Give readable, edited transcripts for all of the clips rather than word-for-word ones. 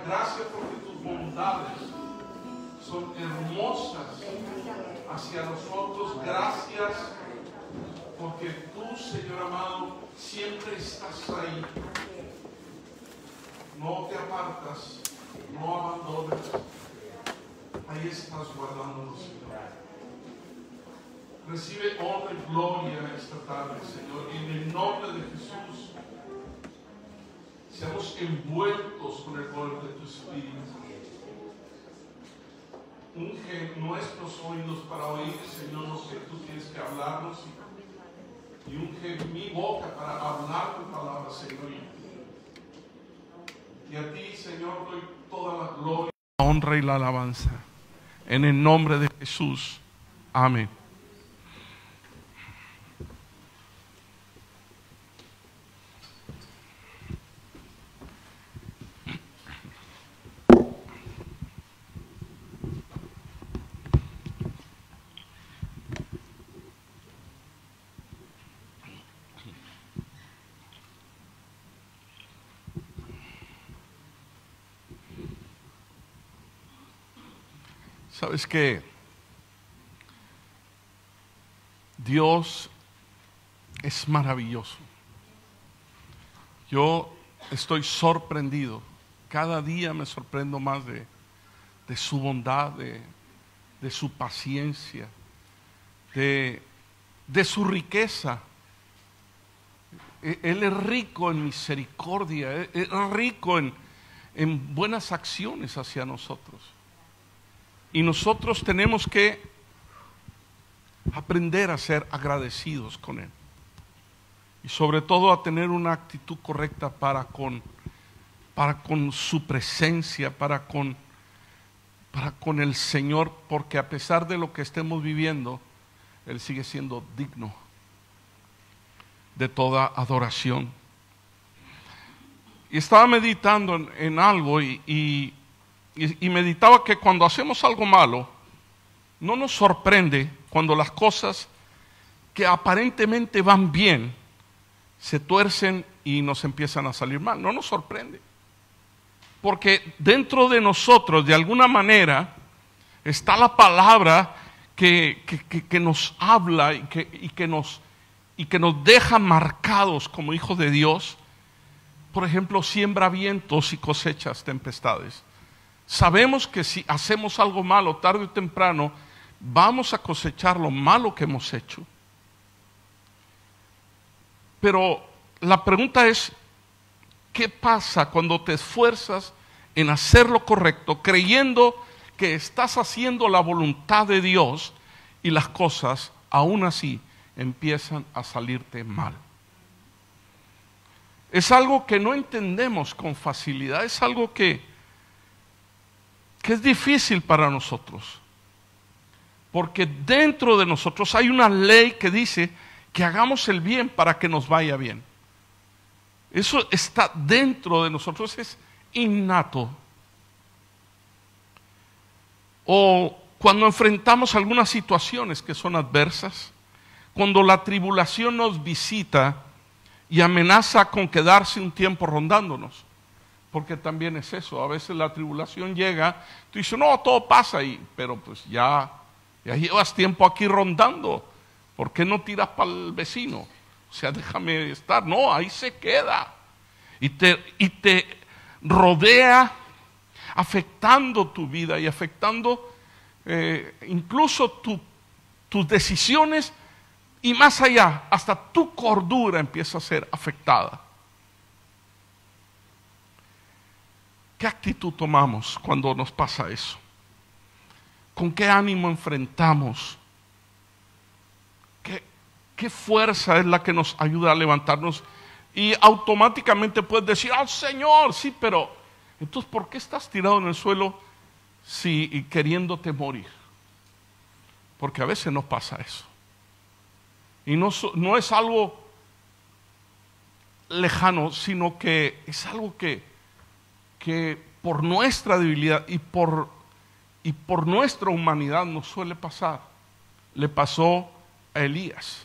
Gracias porque tus bondades son hermosas hacia nosotros. Gracias porque tú, Señor amado, siempre estás ahí. No te apartas, no abandonas. Ahí estás guardándonos, Señor. Recibe honra y gloria esta tarde, Señor. En el nombre de Jesús, seamos envueltos con el poder de tu Espíritu. Unge nuestros oídos para oír, Señor, lo que tú tienes que hablarnos. Y unge mi boca para hablar tu palabra, Señor. Y a ti, Señor, doy toda la gloria, la honra y la alabanza. En el nombre de Jesús. Amén. ¿Sabes qué? Dios es maravilloso. Yo estoy sorprendido. Cada día me sorprendo más de su bondad, de su paciencia, de su riqueza. Él es rico en misericordia, es rico en buenas acciones hacia nosotros. Y nosotros tenemos que aprender a ser agradecidos con Él. Y sobre todo a tener una actitud correcta para con su presencia, para con el Señor, porque a pesar de lo que estemos viviendo, Él sigue siendo digno de toda adoración. Y estaba meditando en algo y meditaba que cuando hacemos algo malo, no nos sorprende cuando las cosas que aparentemente van bien se tuercen y nos empiezan a salir mal. No nos sorprende, porque dentro de nosotros, de alguna manera, está la palabra que nos habla y que nos deja marcados como hijos de Dios. Por ejemplo, siembra vientos y cosechas tempestades. Sabemos que si hacemos algo malo, tarde o temprano, vamos a cosechar lo malo que hemos hecho. Pero la pregunta es, ¿qué pasa cuando te esfuerzas en hacer lo correcto, creyendo que estás haciendo la voluntad de Dios y las cosas, aún así, empiezan a salirte mal? Es algo que no entendemos con facilidad, es algo que es difícil para nosotros, porque dentro de nosotros hay una ley que dice que hagamos el bien para que nos vaya bien. Eso está dentro de nosotros, es innato. O cuando enfrentamos algunas situaciones que son adversas, cuando la tribulación nos visita y amenaza con quedarse un tiempo rondándonos. Porque también es eso, a veces la tribulación llega, tú dices, no, todo pasa ahí, pero pues ya llevas tiempo aquí rondando, ¿por qué no tiras para el vecino? O sea, déjame estar. No, ahí se queda y te rodea, afectando tu vida y afectando incluso tus decisiones, y más allá, hasta tu cordura empieza a ser afectada. ¿Qué actitud tomamos cuando nos pasa eso? ¿Con qué ánimo enfrentamos? ¿Qué fuerza es la que nos ayuda a levantarnos? Y automáticamente puedes decir, ¡ah, Señor! Sí, pero entonces, ¿por qué estás tirado en el suelo y queriéndote morir? Porque a veces nos pasa eso. Y no es algo lejano, sino que es algo que por nuestra debilidad y por nuestra humanidad nos suele pasar. Le pasó a Elías,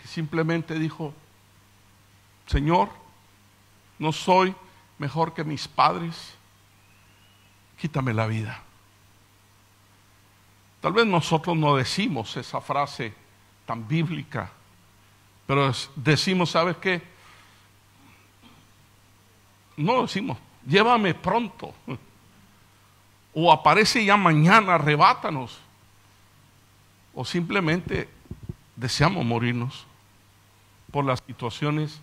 que simplemente dijo, Señor, no soy mejor que mis padres, quítame la vida. Tal vez nosotros no decimos esa frase tan bíblica, pero decimos, ¿sabes qué? No decimos, llévame pronto, o aparece ya mañana, arrebátanos, o simplemente deseamos morirnos por las situaciones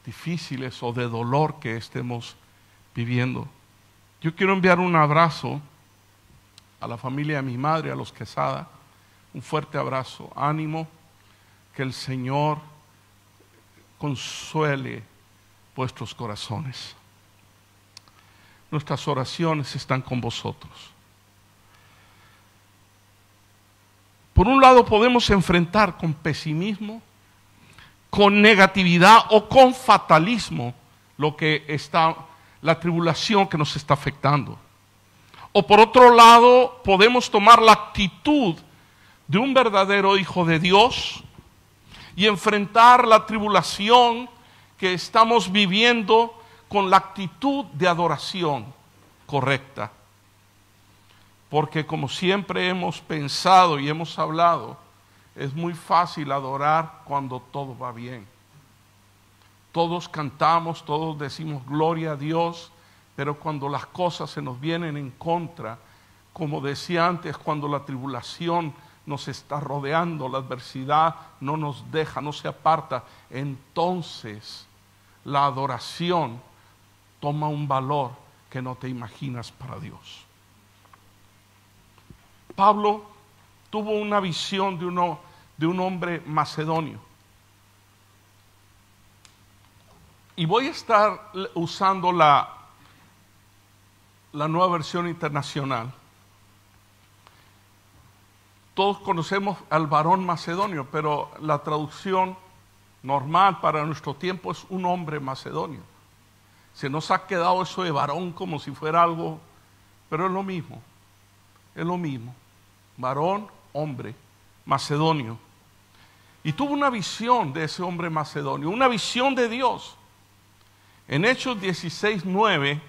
difíciles o de dolor que estemos viviendo. Yo quiero enviar un abrazo a la familia de mi madre, a los Quesada, un fuerte abrazo, ánimo, que el Señor consuele vuestros corazones. Nuestras oraciones están con vosotros. Por un lado podemos enfrentar con pesimismo, con negatividad o con fatalismo lo que está, la tribulación que nos está afectando. O por otro lado podemos tomar la actitud de un verdadero hijo de Dios y enfrentar la tribulación que estamos viviendo con la actitud de adoración correcta. Porque como siempre hemos pensado y hemos hablado, es muy fácil adorar cuando todo va bien. Todos cantamos, todos decimos gloria a Dios, pero cuando las cosas se nos vienen en contra, como decía antes, cuando la tribulación nos está rodeando, la adversidad no nos deja, no se aparta, entonces la adoración toma un valor que no te imaginas para Dios. Pablo tuvo una visión de un hombre macedonio. Y voy a estar usando la Nueva Versión Internacional. Todos conocemos al varón macedonio, pero la traducción normal para nuestro tiempo es un hombre macedonio. Se nos ha quedado eso de varón como si fuera algo, pero es lo mismo. Es lo mismo. Varón, hombre, macedonio. Y tuvo una visión de ese hombre macedonio, una visión de Dios. En Hechos 16:9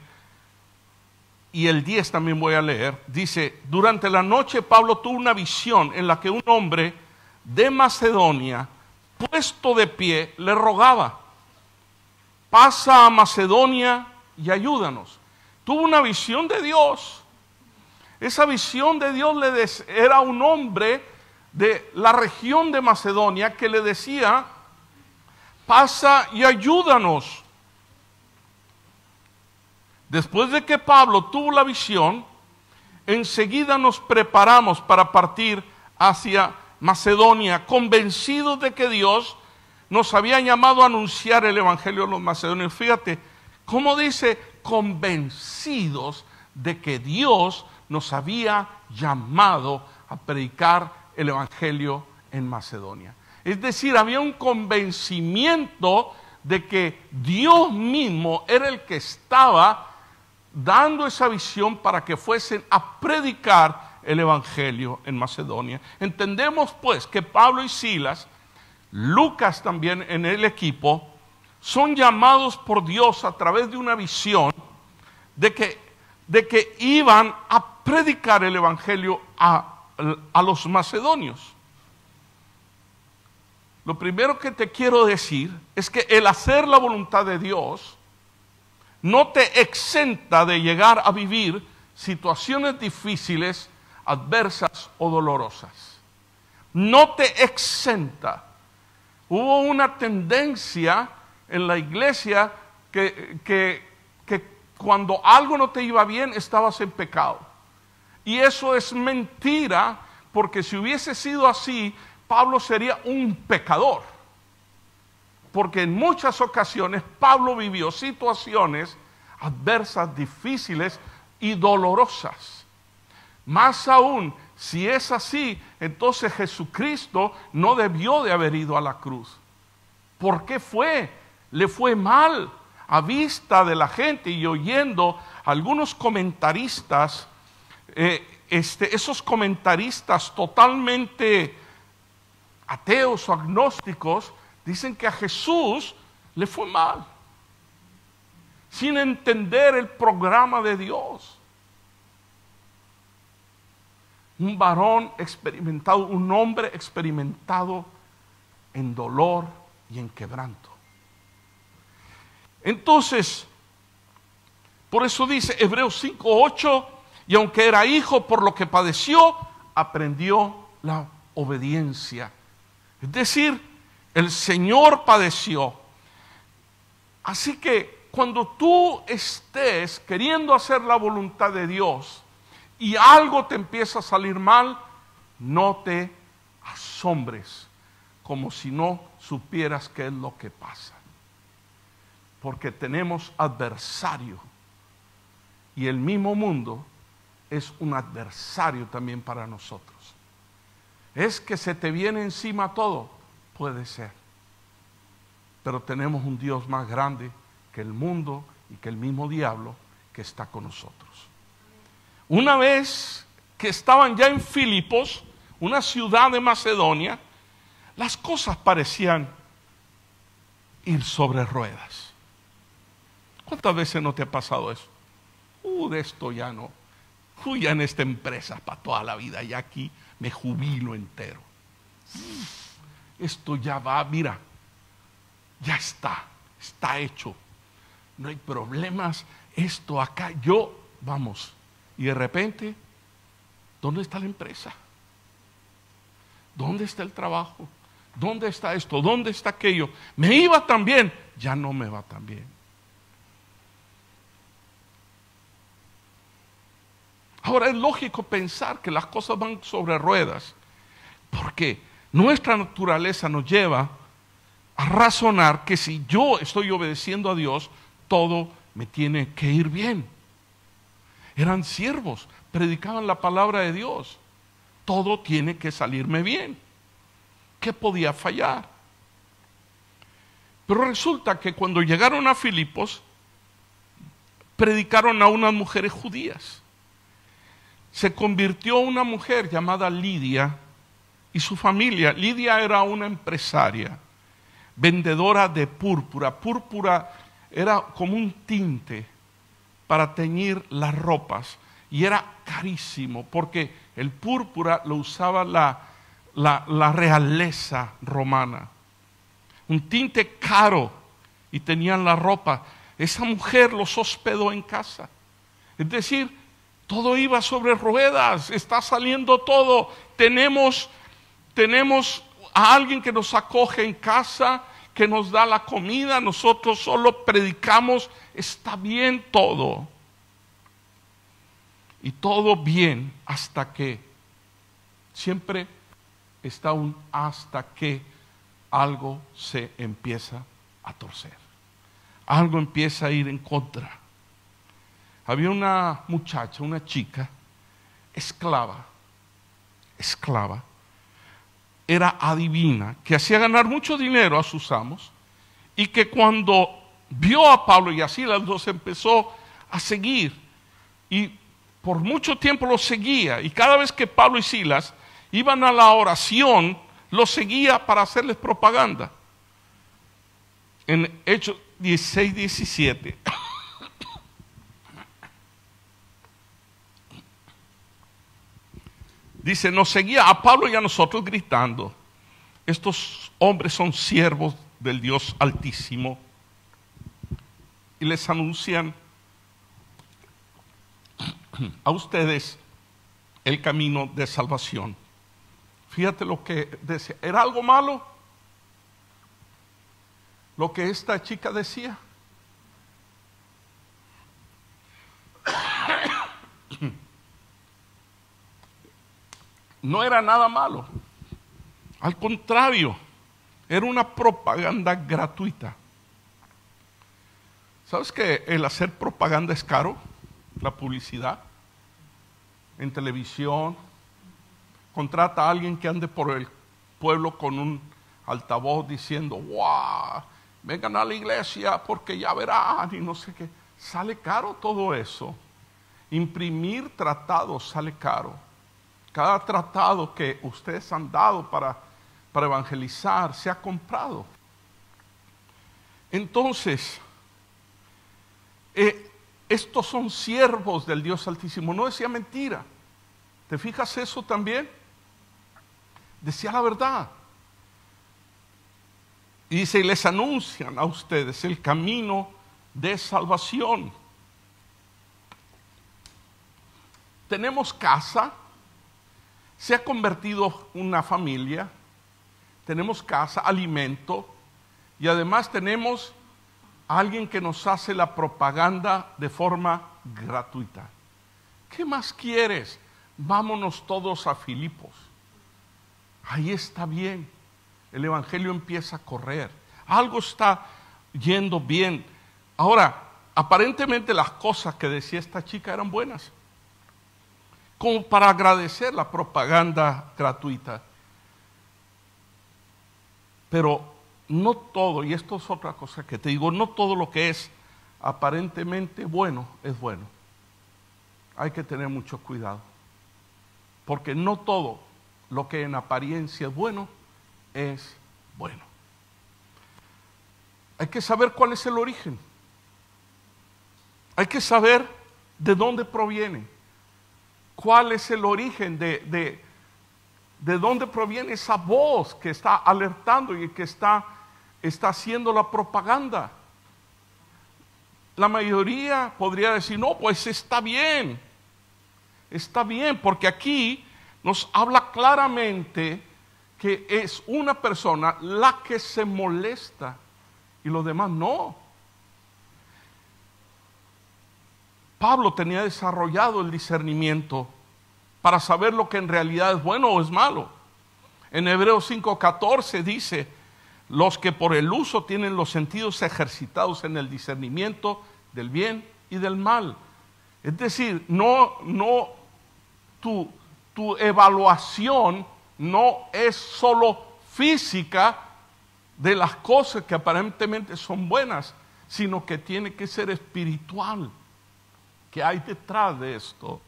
y el 10 también voy a leer, dice, durante la noche Pablo tuvo una visión en la que un hombre de Macedonia, puesto de pie, le rogaba, pasa a Macedonia y ayúdanos. Tuvo una visión de Dios. Esa visión de Dios era un hombre de la región de Macedonia que le decía, pasa y ayúdanos. Después de que Pablo tuvo la visión, enseguida nos preparamos para partir hacia Macedonia, convencidos de que Dios nos había llamado a anunciar el evangelio a los macedonios. Fíjate, cómo dice, convencidos de que Dios nos había llamado a predicar el evangelio en Macedonia. Es decir, había un convencimiento de que Dios mismo era el que estaba dando esa visión para que fuesen a predicar el evangelio en Macedonia. Entendemos pues que Pablo y Silas, Lucas también en el equipo, son llamados por Dios a través de una visión de que iban a predicar el evangelio a los macedonios. Lo primero que te quiero decir es que el hacer la voluntad de Dios no te exenta de llegar a vivir situaciones difíciles, adversas o dolorosas. No te exenta. Hubo una tendencia en la iglesia que cuando algo no te iba bien, estabas en pecado. Y eso es mentira, porque si hubiese sido así, Pablo sería un pecador. Porque en muchas ocasiones Pablo vivió situaciones adversas, difíciles y dolorosas. Más aún, si es así, entonces Jesucristo no debió de haber ido a la cruz. ¿Por qué fue? Le fue mal a vista de la gente y oyendo algunos comentaristas, esos comentaristas totalmente ateos o agnósticos, dicen que a Jesús le fue mal. sin entender el programa de Dios. Un varón experimentado, un hombre experimentado en dolor y en quebranto. Entonces, por eso dice Hebreos 5:8, y aunque era hijo, por lo que padeció, aprendió la obediencia. Es decir, el Señor padeció. Así que cuando tú estés queriendo hacer la voluntad de Dios y algo te empieza a salir mal, no te asombres, como si no supieras qué es lo que pasa. Porque tenemos adversario. Y el mismo mundo es un adversario también para nosotros. Es que se te viene encima todo, puede ser. Pero tenemos un Dios más grande que el mundo y que el mismo diablo que está con nosotros. Una vez que estaban ya en Filipos, una ciudad de Macedonia, las cosas parecían ir sobre ruedas. ¿Cuántas veces no te ha pasado eso? De esto ya no. Ya en esta empresa para toda la vida, ya aquí me jubilo entero. Esto ya va, mira, ya está hecho. No hay problemas, esto acá, vamos. Y de repente, ¿dónde está la empresa? ¿Dónde está el trabajo? ¿Dónde está esto? ¿Dónde está aquello? Me iba tan bien, ya no me va tan bien. Ahora es lógico pensar que las cosas van sobre ruedas, porque nuestra naturaleza nos lleva a razonar que si yo estoy obedeciendo a Dios, todo me tiene que ir bien. Eran siervos, predicaban la palabra de Dios. Todo tiene que salirme bien. ¿Qué podía fallar? Pero resulta que cuando llegaron a Filipos, predicaron a unas mujeres judías. Se convirtió una mujer llamada Lidia y su familia. Lidia era una empresaria, vendedora de púrpura. Púrpura era como un tinte para teñir las ropas y era carísimo porque el púrpura lo usaba la realeza romana. Un tinte caro y tenían la ropa. Esa mujer los hospedó en casa. Es decir, todo iba sobre ruedas, está saliendo todo. Tenemos a alguien que nos acoge en casa, que nos da la comida, nosotros solo predicamos, está bien todo. Y todo bien hasta que, siempre está un hasta que algo se empieza a torcer. Algo empieza a ir en contra. Había una muchacha, una chica, esclava, era adivina, que hacía ganar mucho dinero a sus amos, y que cuando vio a Pablo y a Silas los empezó a seguir, y por mucho tiempo los seguía, y cada vez que Pablo y Silas iban a la oración, los seguía para hacerles propaganda. En Hechos 16-17. Dice, nos seguía a Pablo y a nosotros gritando, estos hombres son siervos del Dios Altísimo, y les anuncian a ustedes el camino de salvación. Fíjate lo que decía, ¿era algo malo lo que esta chica decía? No era nada malo. Al contrario, era una propaganda gratuita. ¿Sabes que el hacer propaganda es caro? La publicidad. En televisión. Contrata a alguien que ande por el pueblo con un altavoz diciendo, ¡wow! Vengan a la iglesia porque ya verán y no sé qué. Sale caro todo eso. Imprimir tratados sale caro. Cada tratado que ustedes han dado para evangelizar se ha comprado. Entonces, estos son siervos del Dios Altísimo. No decía mentira. ¿Te fijas eso también? Decía la verdad. Y dice, y les anuncian a ustedes el camino de salvación. Tenemos casa, se ha convertido una familia, tenemos casa, alimento, y además tenemos a alguien que nos hace la propaganda de forma gratuita. ¿Qué más quieres? Vámonos todos a Filipos. Ahí está bien. El evangelio empieza a correr. Algo está yendo bien. Ahora, aparentemente las cosas que decía esta chica eran buenas, como para agradecer la propaganda gratuita. Pero no todo, y esto es otra cosa que te digo, no todo lo que es aparentemente bueno es bueno. Hay que tener mucho cuidado, porque no todo lo que en apariencia es bueno es bueno. Hay que saber cuál es el origen. Hay que saber de dónde proviene. ¿Cuál es el origen de dónde proviene esa voz que está alertando y que está haciendo la propaganda? La mayoría podría decir, no, pues está bien, porque aquí nos habla claramente que es una persona la que se molesta y los demás no. Pablo tenía desarrollado el discernimiento para saber lo que en realidad es bueno o es malo. En Hebreos 5:14 dice, los que por el uso tienen los sentidos ejercitados en el discernimiento del bien y del mal. Es decir, tu evaluación no es solo física de las cosas que aparentemente son buenas, sino que tiene que ser espiritual. ¿Qué hay detrás de esto?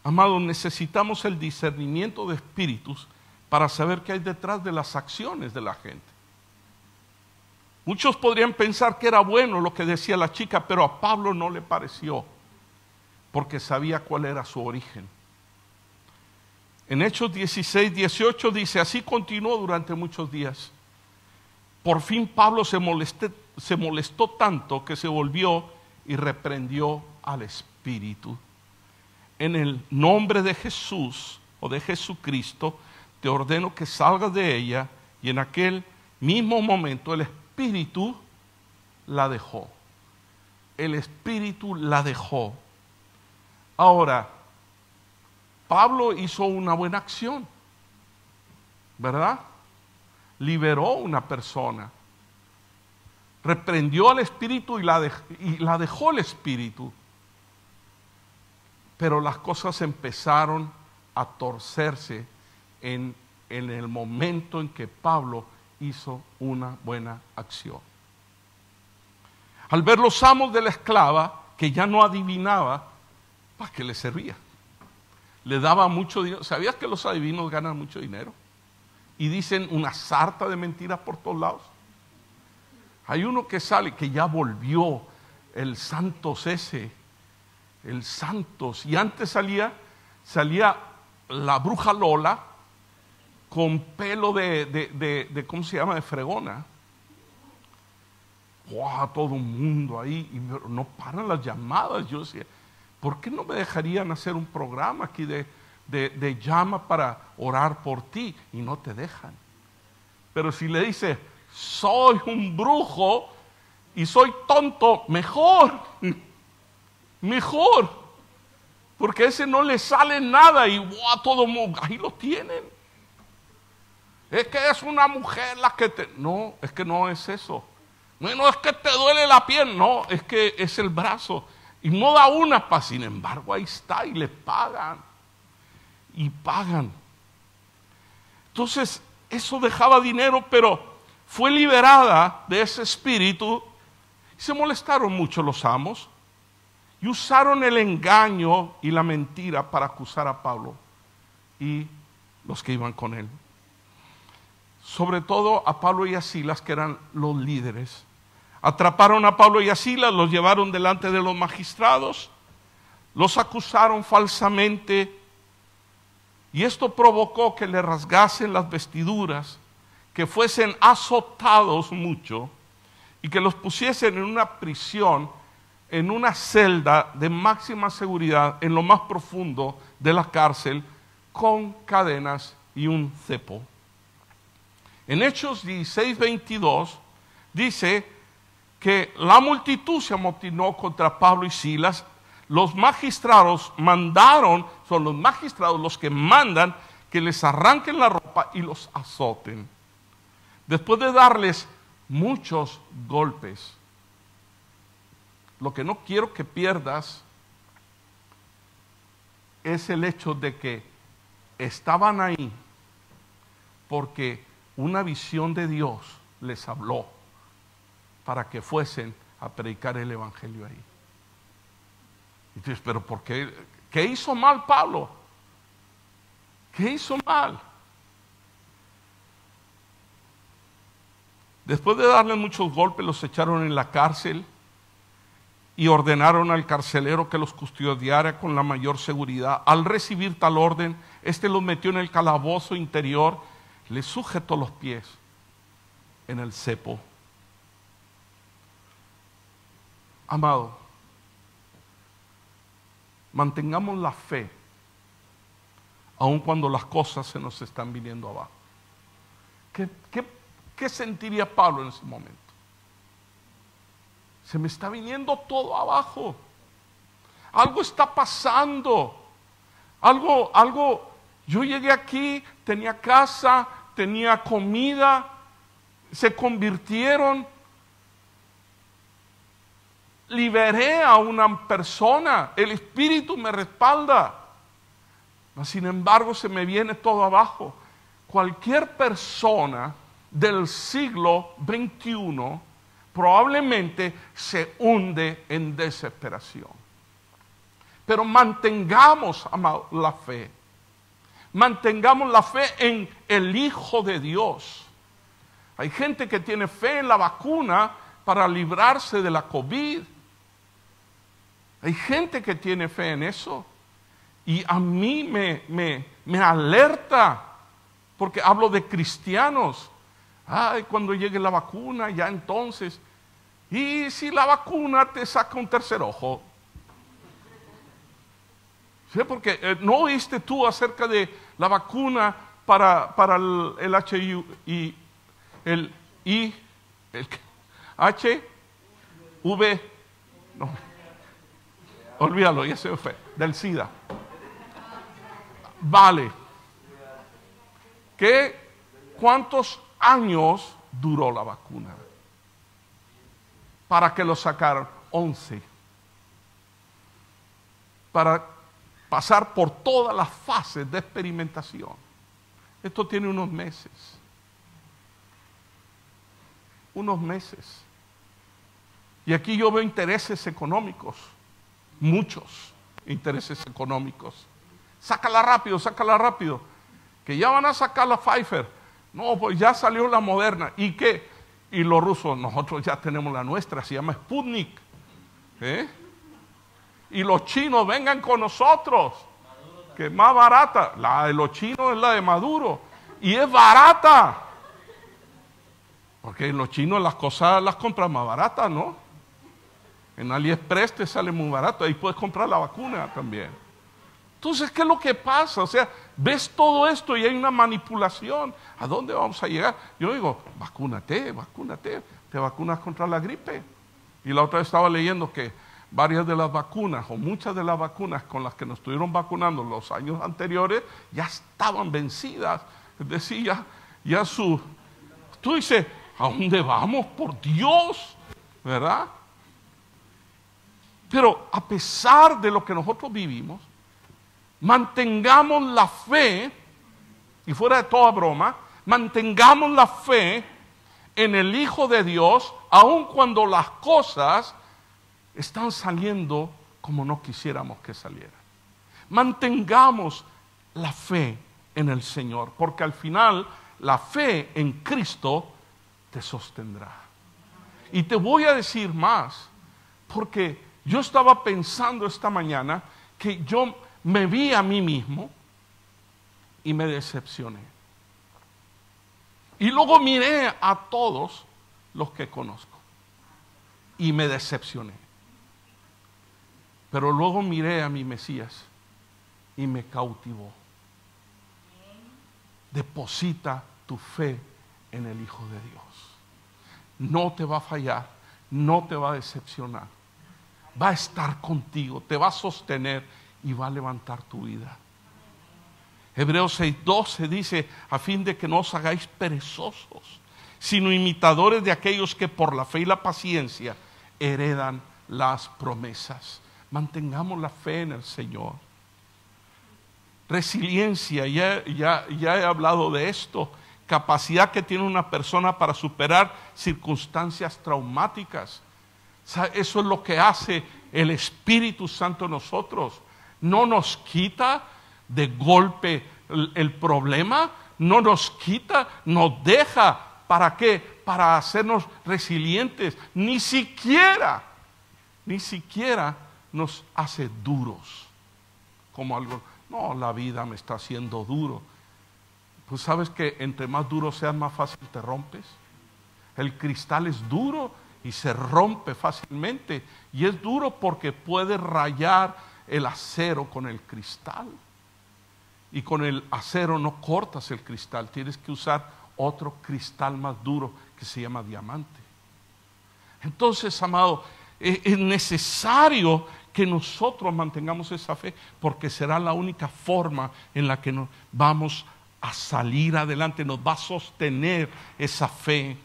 Amados, necesitamos el discernimiento de espíritus para saber qué hay detrás de las acciones de la gente. Muchos podrían pensar que era bueno lo que decía la chica, pero a Pablo no le pareció, porque sabía cuál era su origen. En Hechos 16:18 dice, así continuó durante muchos días. Por fin Pablo se molestó tanto que se volvió y reprendió al espíritu. En el nombre de Jesús o de Jesucristo, te ordeno que salgas de ella. Y en aquel mismo momento el espíritu la dejó. El espíritu la dejó. Ahora, Pablo hizo una buena acción, ¿verdad? Liberó a una persona. Reprendió al espíritu y la dejó el espíritu. Pero las cosas empezaron a torcerse en el momento en que Pablo hizo una buena acción. Al ver los amos de la esclava, que ya no adivinaba, ¿para qué le servía? Le daba mucho dinero. ¿Sabías que los adivinos ganan mucho dinero? Y dicen una sarta de mentiras por todos lados. Hay uno que sale, que ya volvió, el Santos ese, el Santos, y antes salía la bruja Lola con pelo de ¿cómo se llama? De fregona. ¡Wow! Todo el mundo ahí, y no paran las llamadas. Yo decía, ¿por qué no me dejarían hacer un programa aquí de llama para orar por ti? Y no te dejan. Pero si le dices, soy un brujo y soy tonto, mejor. Mejor, porque a ese no le sale nada y ¡wow! Todo mundo, ahí lo tienen. Es que es una mujer la que te... No, es que no es eso. Bueno, es que te duele la piel. No, es que es el brazo. Y no da una paz, sin embargo, ahí está y le pagan. Y pagan. Entonces, eso dejaba dinero, pero fue liberada de ese espíritu. Se molestaron mucho los amos. Y usaron el engaño y la mentira para acusar a Pablo y los que iban con él. Sobre todo a Pablo y a Silas, que eran los líderes. Atraparon a Pablo y a Silas, los llevaron delante de los magistrados, los acusaron falsamente y esto provocó que le rasgasen las vestiduras, que fuesen azotados mucho y que los pusiesen en una prisión, en una celda de máxima seguridad, en lo más profundo de la cárcel, con cadenas y un cepo. En Hechos 16:22 dice que la multitud se amotinó contra Pablo y Silas. Los magistrados mandaron, son los magistrados los que mandan que les arranquen la ropa y los azoten. Después de darles muchos golpes. Lo que no quiero que pierdas es el hecho de que estaban ahí porque una visión de Dios les habló para que fuesen a predicar el evangelio ahí. Entonces, pero ¿por qué? ¿Qué hizo mal Pablo? ¿Qué hizo mal? Después de darle muchos golpes, los echaron en la cárcel y ordenaron al carcelero que los custodiara con la mayor seguridad. Al recibir tal orden, los metió en el calabozo interior, les sujetó los pies en el cepo. Amado, mantengamos la fe, aun cuando las cosas se nos están viniendo abajo. ¿Qué sentiría Pablo en ese momento? Se me está viniendo todo abajo. Algo está pasando. Yo llegué aquí, tenía casa, tenía comida, se convirtieron. Liberé a una persona, el Espíritu me respalda. Sin embargo, se me viene todo abajo. Cualquier persona del siglo XXI probablemente se hunde en desesperación. Pero mantengamos, amado, la fe. Mantengamos la fe en el Hijo de Dios. Hay gente que tiene fe en la vacuna para librarse de la COVID. Hay gente que tiene fe en eso. Y a mí me alerta, porque hablo de cristianos. Ay, cuando llegue la vacuna, ya entonces. Y si la vacuna te saca un tercer ojo. ¿Sí? Porque ¿no oíste tú acerca de la vacuna para el HIV y el HIV? No. Olvídalo, ya se me fue. Del SIDA. Vale. ¿Cuántos años duró la vacuna? Para que lo sacaran 11. Para pasar por todas las fases de experimentación. Esto tiene unos meses. Unos meses. Y aquí yo veo intereses económicos. Muchos intereses económicos. Sácala rápido. Que ya van a sacar la Pfizer. No, pues ya salió la Moderna. ¿Y qué? Y los rusos, nosotros ya tenemos la nuestra, se llama Sputnik. Y los chinos, vengan con nosotros, que es más barata. La de los chinos es la de Maduro. Y es barata. Porque en los chinos las cosas las compran más baratas, ¿no? En AliExpress te sale muy barato. Ahí puedes comprar la vacuna también. Entonces, ¿qué es lo que pasa? O sea, ves todo esto y hay una manipulación. ¿A dónde vamos a llegar? Yo digo, vacúnate, te vacunas contra la gripe. Y la otra vez estaba leyendo que varias de las vacunas, o muchas de las vacunas con las que nos estuvieron vacunando los años anteriores, ya estaban vencidas. Es decir, tú dices, ¿a dónde vamos? Por Dios, ¿verdad? Pero a pesar de lo que nosotros vivimos, mantengamos la fe, y fuera de toda broma, mantengamos la fe en el Hijo de Dios, aun cuando las cosas están saliendo como no quisiéramos que salieran. Mantengamos la fe en el Señor, porque al final la fe en Cristo te sostendrá. Y te voy a decir más, porque yo estaba pensando esta mañana que yo me vi a mí mismo y me decepcioné. Y luego miré a todos los que conozco y me decepcioné. Pero luego miré a mi Mesías y me cautivó. Deposita tu fe en el Hijo de Dios. No te va a fallar, no te va a decepcionar. Va a estar contigo, te va a sostener y va a levantar tu vida. Hebreos 6:12 dice, a fin de que no os hagáis perezosos, sino imitadores de aquellos que por la fe y la paciencia heredan las promesas. Mantengamos la fe en el Señor. Resiliencia, ya he hablado de esto. Capacidad que tiene una persona para superar circunstancias traumáticas. Eso es lo que hace el Espíritu Santo en nosotros. No nos quita de golpe el problema, no nos quita, nos deja. ¿Para qué? Para hacernos resilientes. Ni siquiera nos hace duros. Como algo, no, la vida me está haciendo duro. Pues sabes que entre más duro seas, más fácil te rompes. El cristal es duro y se rompe fácilmente. Y es duro porque puede rayar el acero con el cristal. Y con el acero no cortas el cristal, tienes que usar otro cristal más duro que se llama diamante. Entonces, amado, es necesario que nosotros mantengamos esa fe, porque será la única forma en la que nos vamos a salir adelante, nos va a sostener esa fe.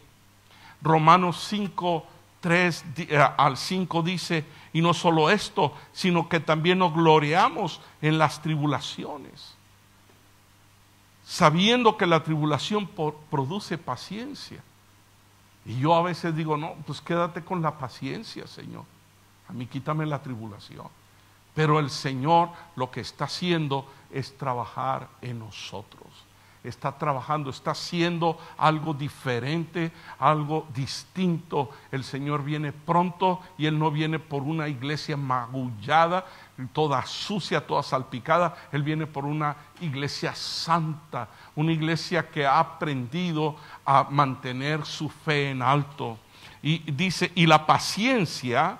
Romanos 5:3 al 5 dice, y no solo esto, sino que también nos gloriamos en las tribulaciones, sabiendo que la tribulación produce paciencia. Y yo a veces digo, no, pues quédate con la paciencia, Señor. A mí quítame la tribulación. Pero el Señor lo que está haciendo es trabajar en nosotros. Está trabajando, está haciendo algo diferente, algo distinto. El Señor viene pronto y Él no viene por una iglesia magullada, toda sucia, toda salpicada. Él viene por una iglesia santa, una iglesia que ha aprendido a mantener su fe en alto. Y dice, y la paciencia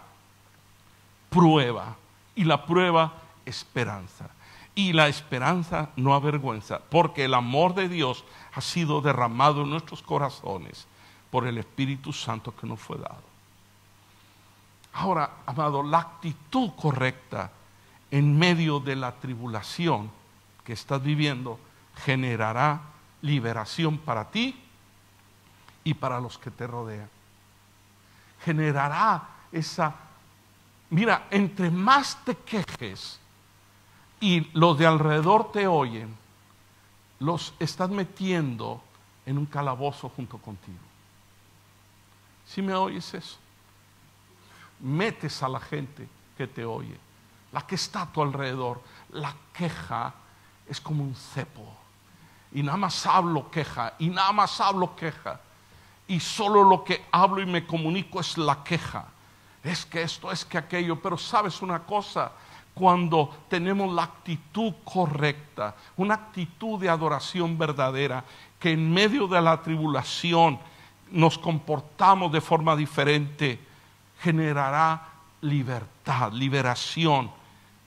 prueba, y la prueba esperanza. Y la esperanza no avergüenza, porque el amor de Dios ha sido derramado en nuestros corazones por el Espíritu Santo que nos fue dado. Ahora, amado, la actitud correcta en medio de la tribulación que estás viviendo generará liberación para ti y para los que te rodean. Generará esa... Mira, entre más te quejes y los de alrededor te oyen, los estás metiendo en un calabozo junto contigo. ¿Sí me oyes eso? Metes a la gente que te oye, la que está a tu alrededor. La queja es como un cepo. Y nada más hablo queja, y nada más hablo queja. Y solo lo que hablo y me comunico es la queja. Es que esto, es que aquello. Pero sabes una cosa, cuando tenemos la actitud correcta, una actitud de adoración verdadera, que en medio de la tribulación nos comportamos de forma diferente, generará libertad, liberación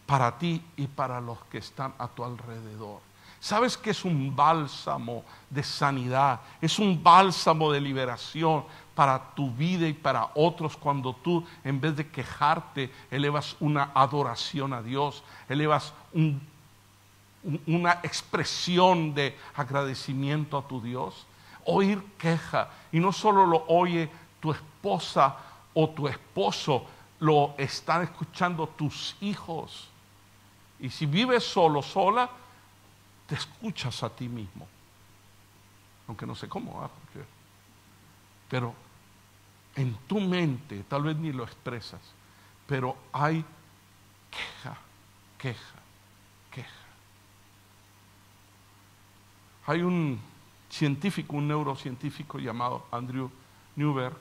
para ti y para los que están a tu alrededor. ¿Sabes qué es un bálsamo de sanidad? Es un bálsamo de liberación para tu vida y para otros, cuando tú, en vez de quejarte, elevas una adoración a Dios, elevas una expresión de agradecimiento a tu Dios. Oír queja, y no solo lo oye tu esposa o tu esposo, lo están escuchando tus hijos. Y si vives solo, sola, te escuchas a ti mismo, aunque no sé cómo, pero en tu mente, tal vez ni lo expresas, pero hay queja. Hay un científico, un neurocientífico llamado Andrew Newberg,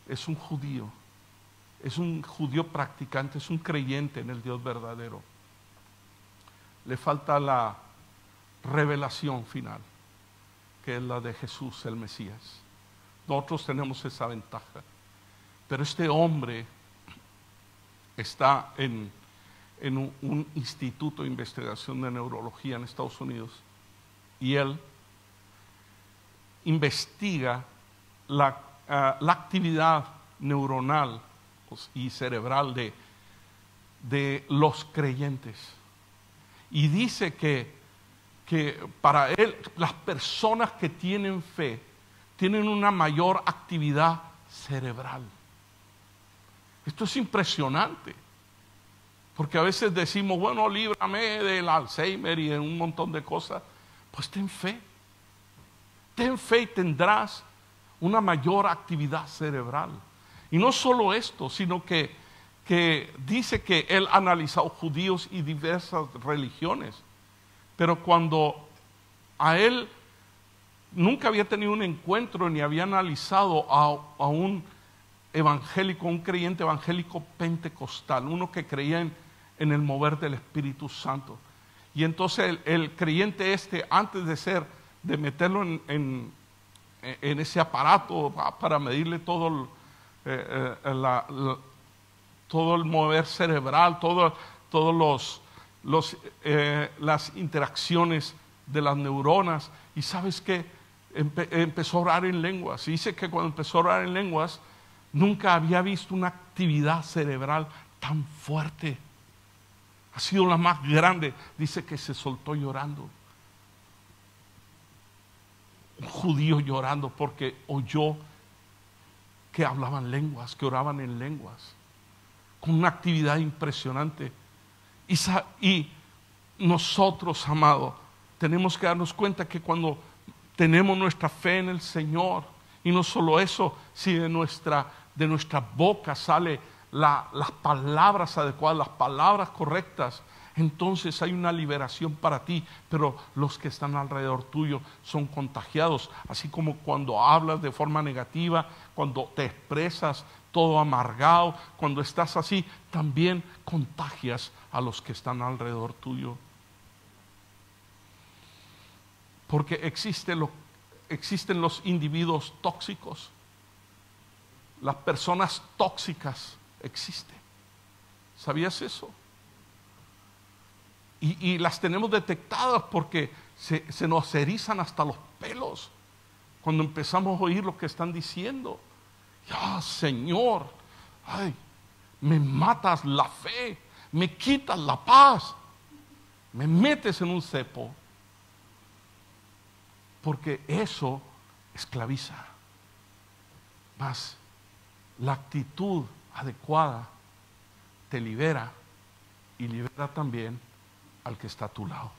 es un judío. Es un judío practicante, es un creyente en el Dios verdadero. Le falta la revelación final, que es la de Jesús, el Mesías. Nosotros tenemos esa ventaja. Pero este hombre está en un instituto de investigación de neurología en Estados Unidos, y él investiga la actividad neuronal y cerebral de los creyentes. Y dice que para él las personas que tienen fe tienen una mayor actividad cerebral. Esto es impresionante, porque a veces decimos, bueno, líbrame del Alzheimer y de un montón de cosas. Pues ten fe y tendrás una mayor actividad cerebral. Y no solo esto, sino que dice que él ha analizado judíos y diversas religiones, pero cuando a él nunca había tenido un encuentro ni había analizado a un evangélico, un creyente evangélico pentecostal, uno que creía en el mover del Espíritu Santo. Y entonces el creyente antes de meterlo en ese aparato para medirle todo el mover cerebral, todas las interacciones de las neuronas, y ¿sabes qué? Empezó a orar en lenguas. Y dice que cuando empezó a orar en lenguas, nunca había visto una actividad cerebral tan fuerte. Ha sido la más grande. Dice que se soltó llorando. Un judío llorando porque oyó que hablaban lenguas, que oraban en lenguas, con una actividad impresionante. Y nosotros, amados, tenemos que darnos cuenta que cuando tenemos nuestra fe en el Señor, y no solo eso, si de nuestra boca sale las palabras adecuadas, las palabras correctas, entonces hay una liberación para ti, pero los que están alrededor tuyo son contagiados, así como cuando hablas de forma negativa, cuando te expresas todo amargado, cuando estás así, también contagias a los que están alrededor tuyo. Porque existen los individuos tóxicos, las personas tóxicas existen. ¿Sabías eso? Y las tenemos detectadas porque se nos erizan hasta los pelos cuando empezamos a oír lo que están diciendo. Ya, Señor, ay, me matas la fe, me quitas la paz, me metes en un cepo. Porque eso esclaviza. Mas la actitud adecuada te libera, y libera también al que está a tu lado.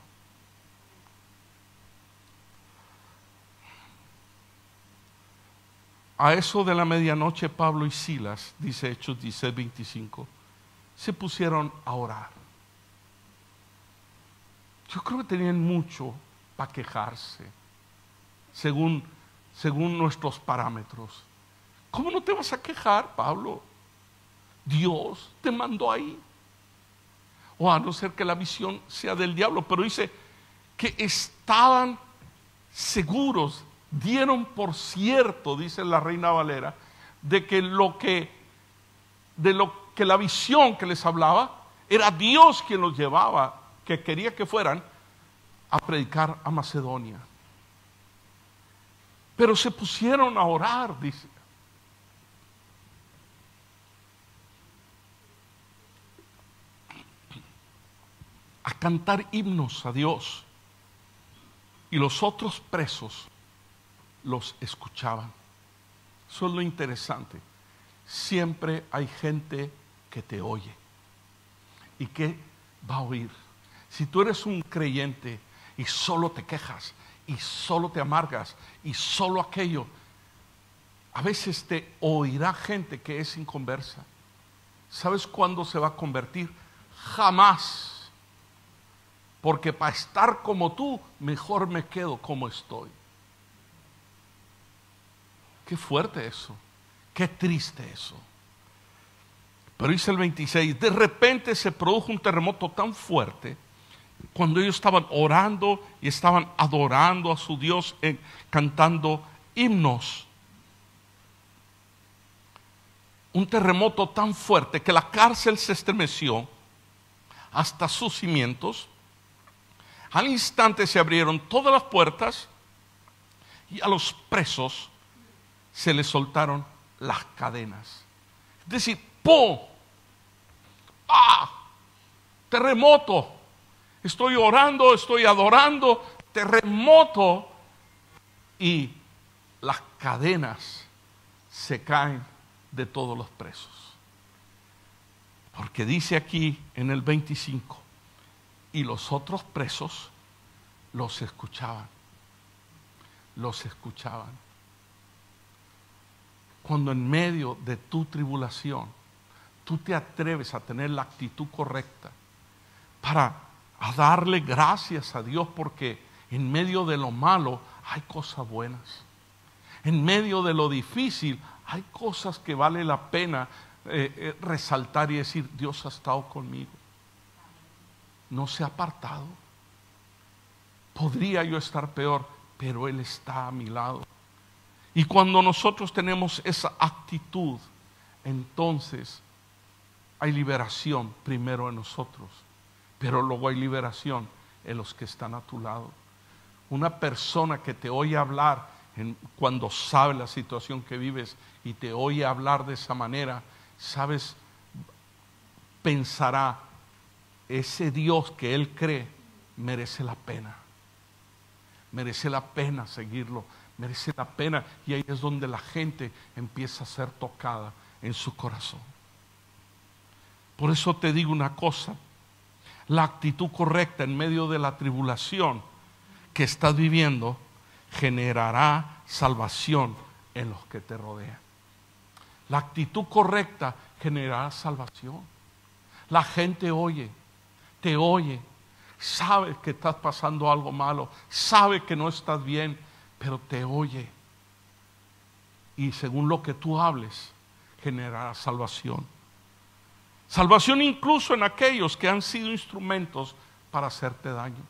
A eso de la medianoche, Pablo y Silas, dice Hechos 16:25, se pusieron a orar. Yo creo que tenían mucho para quejarse, según nuestros parámetros. ¿Cómo no te vas a quejar, Pablo? Dios te mandó ahí. O a no ser que la visión sea del diablo, pero dice que estaban seguros, dieron por cierto, dice la Reina Valera, de que la visión que les hablaba era Dios quien los llevaba, que quería que fueran a predicar a Macedonia. Pero se pusieron a orar, dice. A cantar himnos a Dios. Y los otros presos los escuchaban. Eso es lo interesante. Siempre hay gente que te oye y que va a oír. Si tú eres un creyente y solo te quejas y solo te amargas y solo aquello, a veces te oirá gente que es inconversa. ¿Sabes cuándo se va a convertir? Jamás. Porque para estar como tú, mejor me quedo como estoy. Qué fuerte eso. Qué triste eso. Pero dice el 26, de repente se produjo un terremoto tan fuerte, cuando ellos estaban orando y estaban adorando a su Dios, cantando himnos. Un terremoto tan fuerte que la cárcel se estremeció hasta sus cimientos. Al instante se abrieron todas las puertas y a los presos se les soltaron las cadenas. Es decir, ¡pum! ¡Ah! Terremoto. Estoy orando, estoy adorando, terremoto. Y las cadenas se caen de todos los presos. Porque dice aquí en el 25, y los otros presos los escuchaban. Los escuchaban. Cuando en medio de tu tribulación, tú te atreves a tener la actitud correcta para darle gracias a Dios, porque en medio de lo malo hay cosas buenas. En medio de lo difícil hay cosas que vale la pena resaltar y decir, Dios ha estado conmigo. No se ha apartado. Podría yo estar peor, pero Él está a mi lado. Y cuando nosotros tenemos esa actitud, entonces hay liberación primero en nosotros, pero luego hay liberación en los que están a tu lado. Una persona que te oye hablar cuando sabe la situación que vives y te oye hablar de esa manera, sabes, pensará, ese Dios que él cree merece la pena. Merece la pena seguirlo, merece la pena, y ahí es donde la gente empieza a ser tocada en su corazón. Por eso te digo una cosa, la actitud correcta en medio de la tribulación que estás viviendo generará salvación en los que te rodean. La actitud correcta generará salvación. La gente oye, te oye, sabe que estás pasando algo malo, sabe que no estás bien, pero te oye. Y según lo que tú hables, generará salvación. Salvación incluso en aquellos que han sido instrumentos para hacerte daño.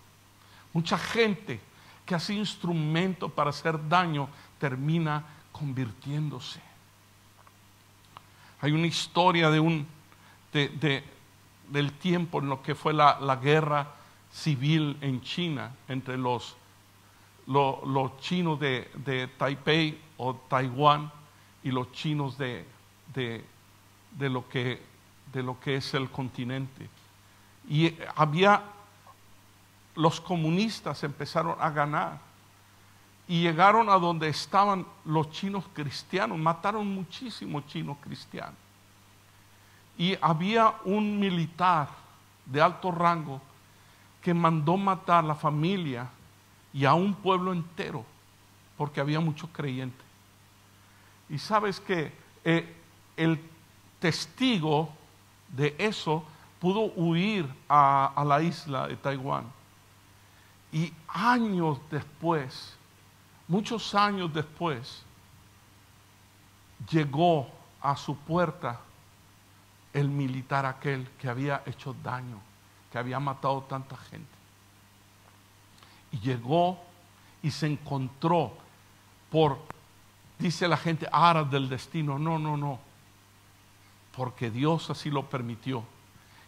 Mucha gente que ha sido instrumento para hacer daño termina convirtiéndose. Hay una historia del tiempo en lo que fue la guerra civil en China entre los chinos de Taipei o Taiwán y los chinos de lo que es el continente. Y los comunistas empezaron a ganar y llegaron a donde estaban los chinos cristianos, mataron muchísimos chinos cristianos. Y había un militar de alto rango que mandó matar a la familia y a un pueblo entero, porque había muchos creyentes. Y sabes que el testigo de eso pudo huir a la isla de Taiwán. Y años después, muchos años después, llegó a su puerta el militar aquel que había hecho daño, que había matado tanta gente. Y llegó y se encontró dice la gente, aras del destino. No, porque Dios así lo permitió.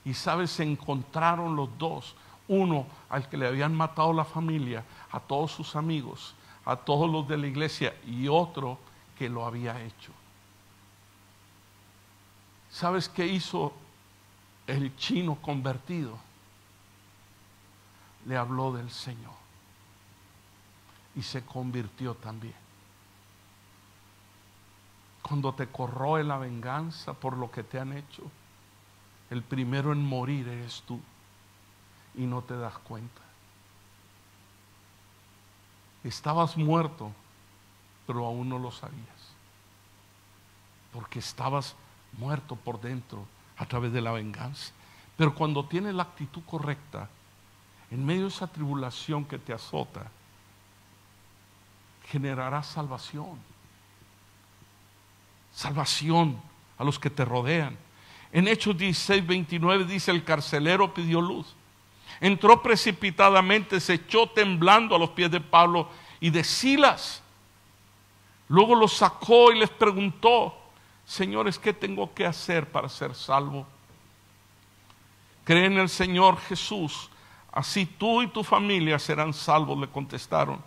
Y sabes, se encontraron los dos, uno al que le habían matado la familia, a todos sus amigos, a todos los de la iglesia, y otro que lo había hecho. ¿Sabes qué hizo el chino convertido? Le habló del Señor y se convirtió también. Cuando te corroe la venganza por lo que te han hecho, el primero en morir eres tú y no te das cuenta. Estabas muerto, pero aún no lo sabías, porque estabas muerto por dentro a través de la venganza. Pero cuando tienes la actitud correcta, en medio de esa tribulación que te azota, generará salvación. salvación a los que te rodean. En Hechos 16:29 dice: el carcelero pidió luz. Entró precipitadamente, se echó temblando a los pies de Pablo y de Silas. Luego los sacó y les preguntó: señores, ¿qué tengo que hacer para ser salvo? Cree en el Señor Jesús, así tú y tu familia serán salvos, le contestaron.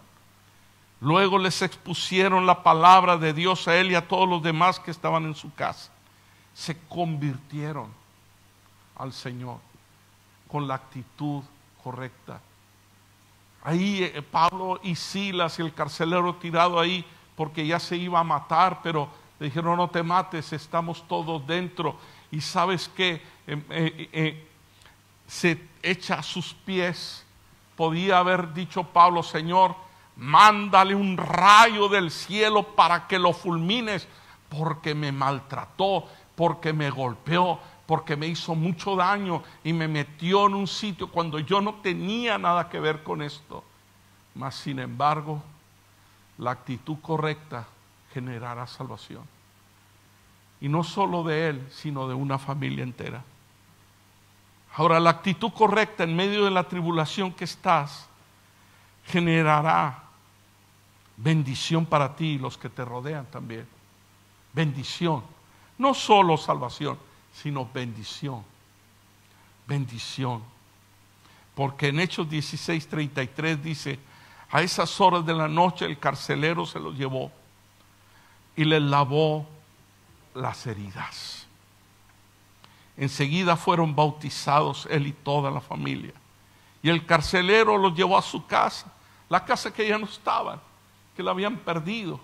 Luego les expusieron la palabra de Dios a él y a todos los demás que estaban en su casa. Se convirtieron al Señor con la actitud correcta. Ahí Pablo y Silas y el carcelero tirado ahí porque ya se iba a matar, pero le dijeron: no te mates, estamos todos dentro. Y sabes qué, se echa a sus pies. Podía haber dicho Pablo: Señor, mándale un rayo del cielo para que lo fulmines, porque me maltrató, porque me golpeó, porque me hizo mucho daño y me metió en un sitio cuando yo no tenía nada que ver con esto. Mas sin embargo, la actitud correcta generará salvación. Y no solo de él, sino de una familia entera. Ahora, la actitud correcta en medio de la tribulación que estás generará bendición para ti y los que te rodean también. Bendición. No solo salvación, sino bendición. Bendición. Porque en Hechos 16:33 dice: a esas horas de la noche el carcelero se los llevó y les lavó las heridas. Enseguida fueron bautizados él y toda la familia. Y el carcelero los llevó a su casa, la casa que ya no estaban, que la habían perdido,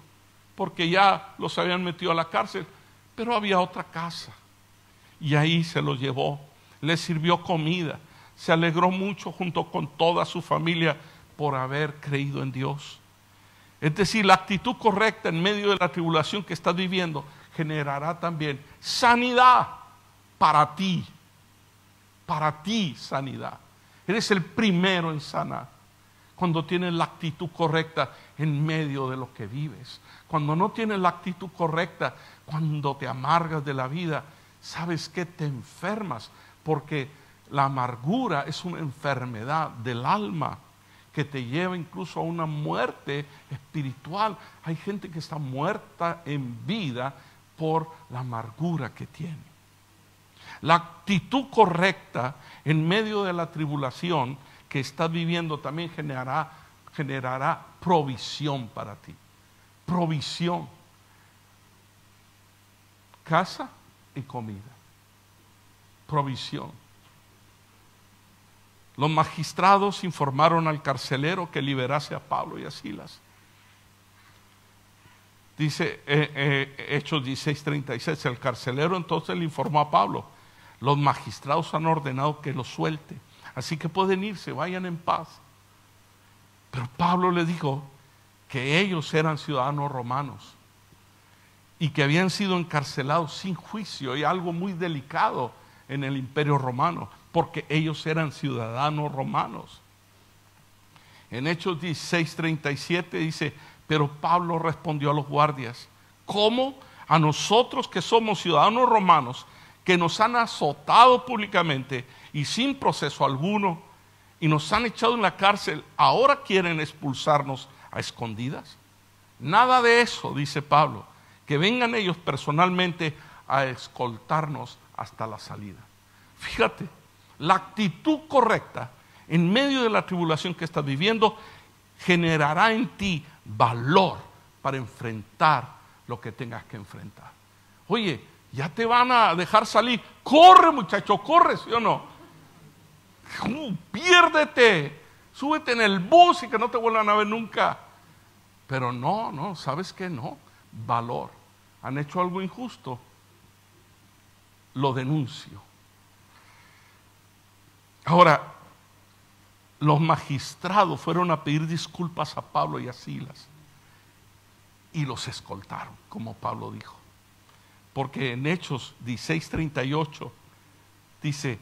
porque ya los habían metido a la cárcel, pero había otra casa. Y ahí se los llevó, les sirvió comida, se alegró mucho junto con toda su familia por haber creído en Dios. Es decir, la actitud correcta en medio de la tribulación que estás viviendo generará también sanidad para ti. Para ti, sanidad. Eres el primero en sanar cuando tienes la actitud correcta en medio de lo que vives. Cuando no tienes la actitud correcta, cuando te amargas de la vida, ¿sabes qué? Te enfermas, porque la amargura es una enfermedad del alma que te lleva incluso a una muerte espiritual. Hay gente que está muerta en vida por la amargura que tiene. La actitud correcta en medio de la tribulación que estás viviendo también generará provisión para ti. Provisión. Casa y comida. Provisión. Los magistrados informaron al carcelero que liberase a Pablo y a Silas. Dice Hechos 16:36, el carcelero entonces le informó a Pablo: los magistrados han ordenado que lo suelte, así que pueden irse, vayan en paz. Pero Pablo le dijo que ellos eran ciudadanos romanos y que habían sido encarcelados sin juicio, y algo muy delicado en el Imperio Romano, porque ellos eran ciudadanos romanos. En Hechos 16:37 dice: pero Pablo respondió a los guardias: ¿cómo a nosotros que somos ciudadanos romanos, que nos han azotado públicamente y sin proceso alguno, y nos han echado en la cárcel, ahora quieren expulsarnos a escondidas? Nada de eso, dice Pablo, que vengan ellos personalmente a escoltarnos hasta la salida. Fíjate, la actitud correcta en medio de la tribulación que estás viviendo generará en ti valor para enfrentar lo que tengas que enfrentar. Oye, ya te van a dejar salir. Corre, muchacho, corre, ¿sí o no? Piérdete, súbete en el bus y que no te vuelvan a ver nunca. Pero no, ¿sabes qué? No, valor. Han hecho algo injusto, lo denuncio. Ahora, los magistrados fueron a pedir disculpas a Pablo y a Silas y los escoltaron, como Pablo dijo. Porque en Hechos 16:38 dice: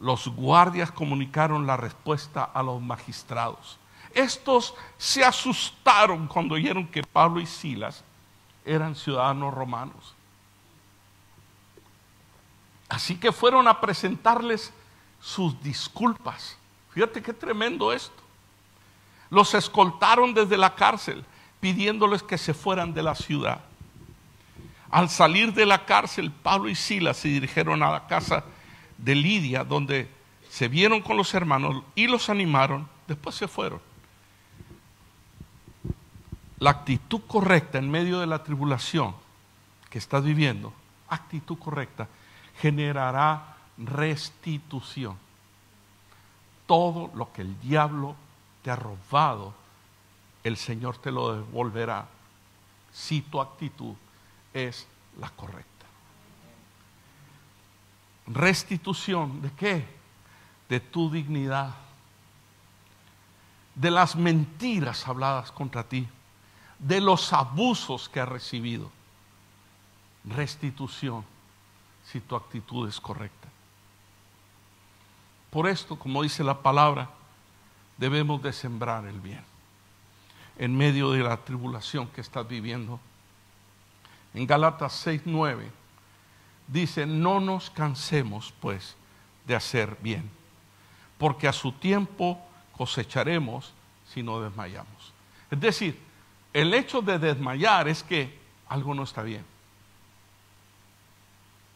los guardias comunicaron la respuesta a los magistrados. Estos se asustaron cuando oyeron que Pablo y Silas eran ciudadanos romanos. Así que fueron a presentarles sus disculpas. Fíjate qué tremendo esto. Los escoltaron desde la cárcel, pidiéndoles que se fueran de la ciudad. Al salir de la cárcel, Pablo y Silas se dirigieron a la casa de Lidia, donde se vieron con los hermanos y los animaron. Después se fueron. La actitud correcta en medio de la tribulación que estás viviendo, actitud correcta, generará restitución. Todo lo que el diablo te ha robado, el Señor te lo devolverá si tu actitud es la correcta. Restitución ¿de qué? De tu dignidad, de las mentiras habladas contra ti, de los abusos que has recibido. Restitución si tu actitud es correcta. Por esto, como dice la palabra, debemos de sembrar el bien en medio de la tribulación que estás viviendo. En Gálatas 6:9 dice: no nos cansemos pues de hacer bien, porque a su tiempo cosecharemos si no desmayamos. Es decir, el hecho de desmayar es que algo no está bien.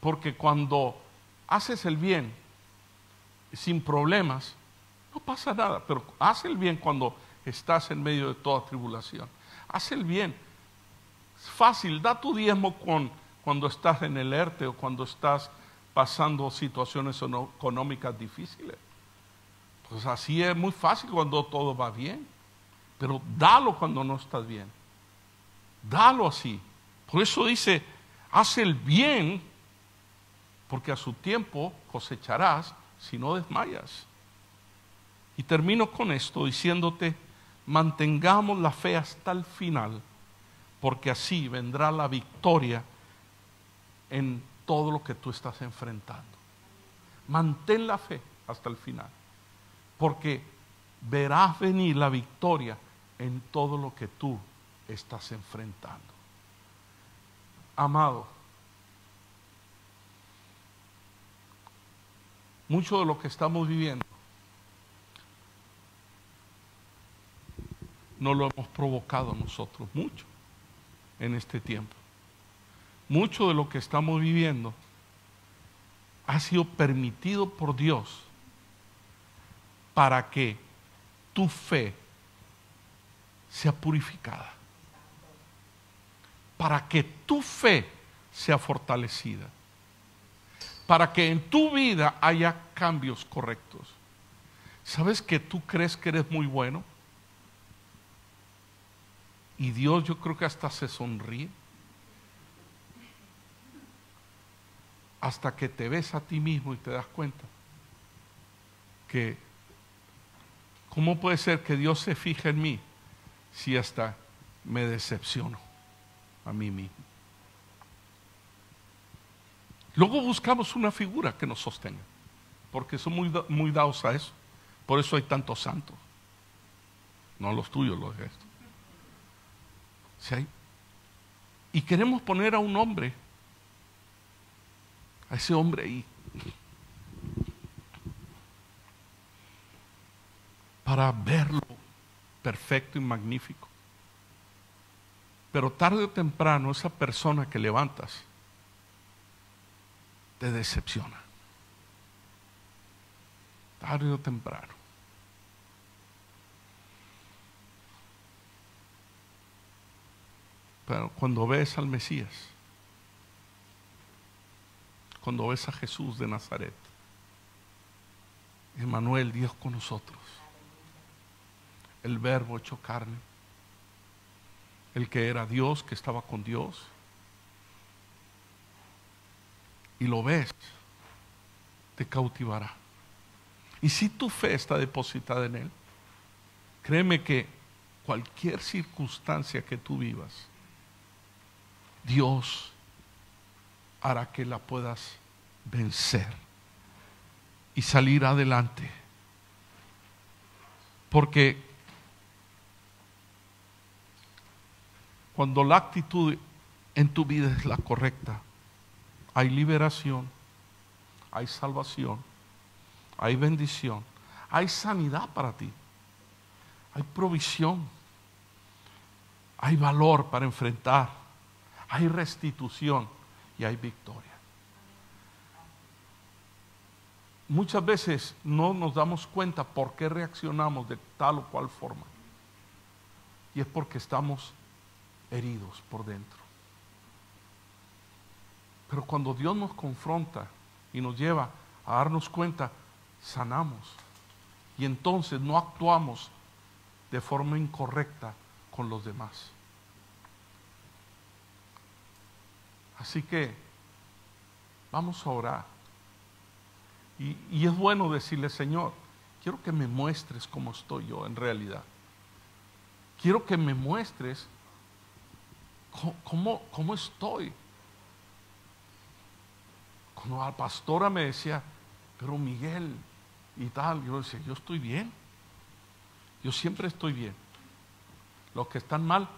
Porque cuando haces el bien sin problemas, no pasa nada. Pero haz el bien cuando estás en medio de toda tribulación. Haz el bien. Es fácil, da tu diezmo cuando estás en el ERTE o cuando estás pasando situaciones económicas difíciles. Pues así es muy fácil cuando todo va bien. Pero dalo cuando no estás bien. Dalo así. Por eso dice, haz el bien, porque a su tiempo cosecharás si no desmayas. Y termino con esto diciéndote, mantengamos la fe hasta el final, porque así vendrá la victoria en todo lo que tú estás enfrentando. Mantén la fe hasta el final, porque verás venir la victoria en todo lo que tú estás enfrentando. Amado, mucho de lo que estamos viviendo no lo hemos provocado nosotros, mucho en este tiempo. Mucho de lo que estamos viviendo ha sido permitido por Dios para que tu fe sea purificada, para que tu fe sea fortalecida, para que en tu vida haya cambios correctos. ¿Sabes que tú crees que eres muy bueno? Y Dios, yo creo que hasta se sonríe. Hasta que te ves a ti mismo y te das cuenta que ¿cómo puede ser que Dios se fije en mí si hasta me decepciono a mí mismo? Luego buscamos una figura que nos sostenga, porque son muy dados a eso. Por eso hay tantos santos, no los tuyos, los de estos. ¿Sí? Y queremos poner a un hombre, a ese hombre ahí, para verlo perfecto y magnífico. Pero tarde o temprano esa persona que levantas te decepciona. Tarde o temprano. Pero cuando ves al Mesías, cuando ves a Jesús de Nazaret, Emmanuel, Dios con nosotros, el Verbo hecho carne, el que era Dios, que estaba con Dios, y lo ves, te cautivará. Y si tu fe está depositada en Él, créeme que cualquier circunstancia que tú vivas, Dios hará que la puedas vencer y salir adelante. Porque cuando la actitud en tu vida es la correcta, hay liberación, hay salvación, hay bendición, hay sanidad para ti, hay provisión, hay valor para enfrentar, hay restitución y hay victoria. Muchas veces no nos damos cuenta por qué reaccionamos de tal o cual forma. Y es porque estamos heridos por dentro. Pero cuando Dios nos confronta y nos lleva a darnos cuenta, sanamos. Y entonces no actuamos de forma incorrecta con los demás. Así que vamos a orar. Y es bueno decirle: Señor, quiero que me muestres cómo estoy yo en realidad. Quiero que me muestres cómo estoy. Cuando la pastora me decía: pero Miguel y tal, yo decía: yo estoy bien. Yo siempre estoy bien. Los que están mal,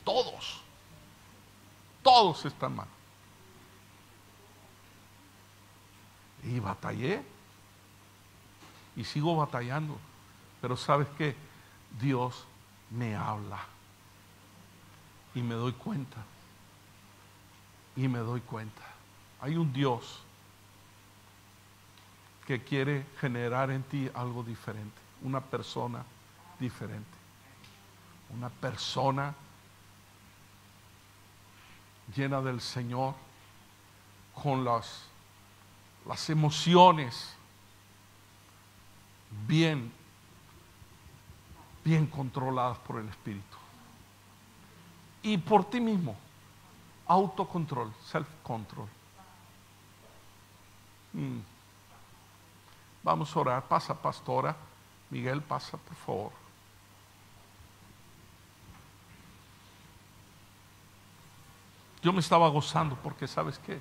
todos están mal. Y batallé. Y sigo batallando. Pero ¿sabes qué? Dios me habla. Y me doy cuenta. Y me doy cuenta. Hay un Dios que quiere generar en ti algo diferente. Una persona diferente. Una persona llena del Señor, con las emociones bien controladas por el Espíritu. Y por ti mismo, autocontrol, self-control. Vamos a orar. Pasa, pastora. Miguel, pasa, por favor. Yo me estaba gozando porque, ¿sabes qué?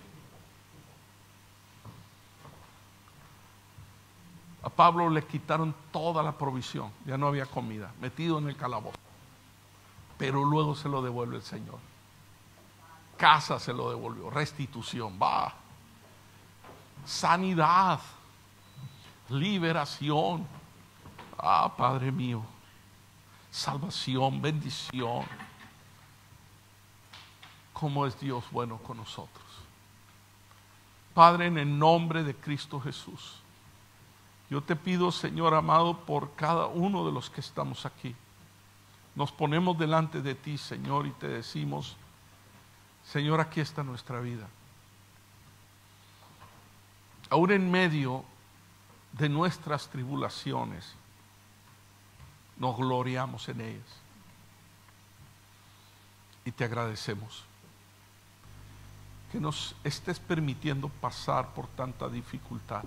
A Pablo le quitaron toda la provisión, ya no había comida, metido en el calabozo. Pero luego se lo devuelve el Señor. Casa se lo devolvió, restitución, sanidad, liberación. Padre mío, salvación, bendición. Cómo es Dios bueno con nosotros. Padre, en el nombre de Cristo Jesús, yo te pido, Señor amado, por cada uno de los que estamos aquí. Nos ponemos delante de ti, Señor, y te decimos: Señor, aquí está nuestra vida. Aún en medio de nuestras tribulaciones, nos gloriamos en ellas. Y te agradecemos que nos estés permitiendo pasar por tanta dificultad,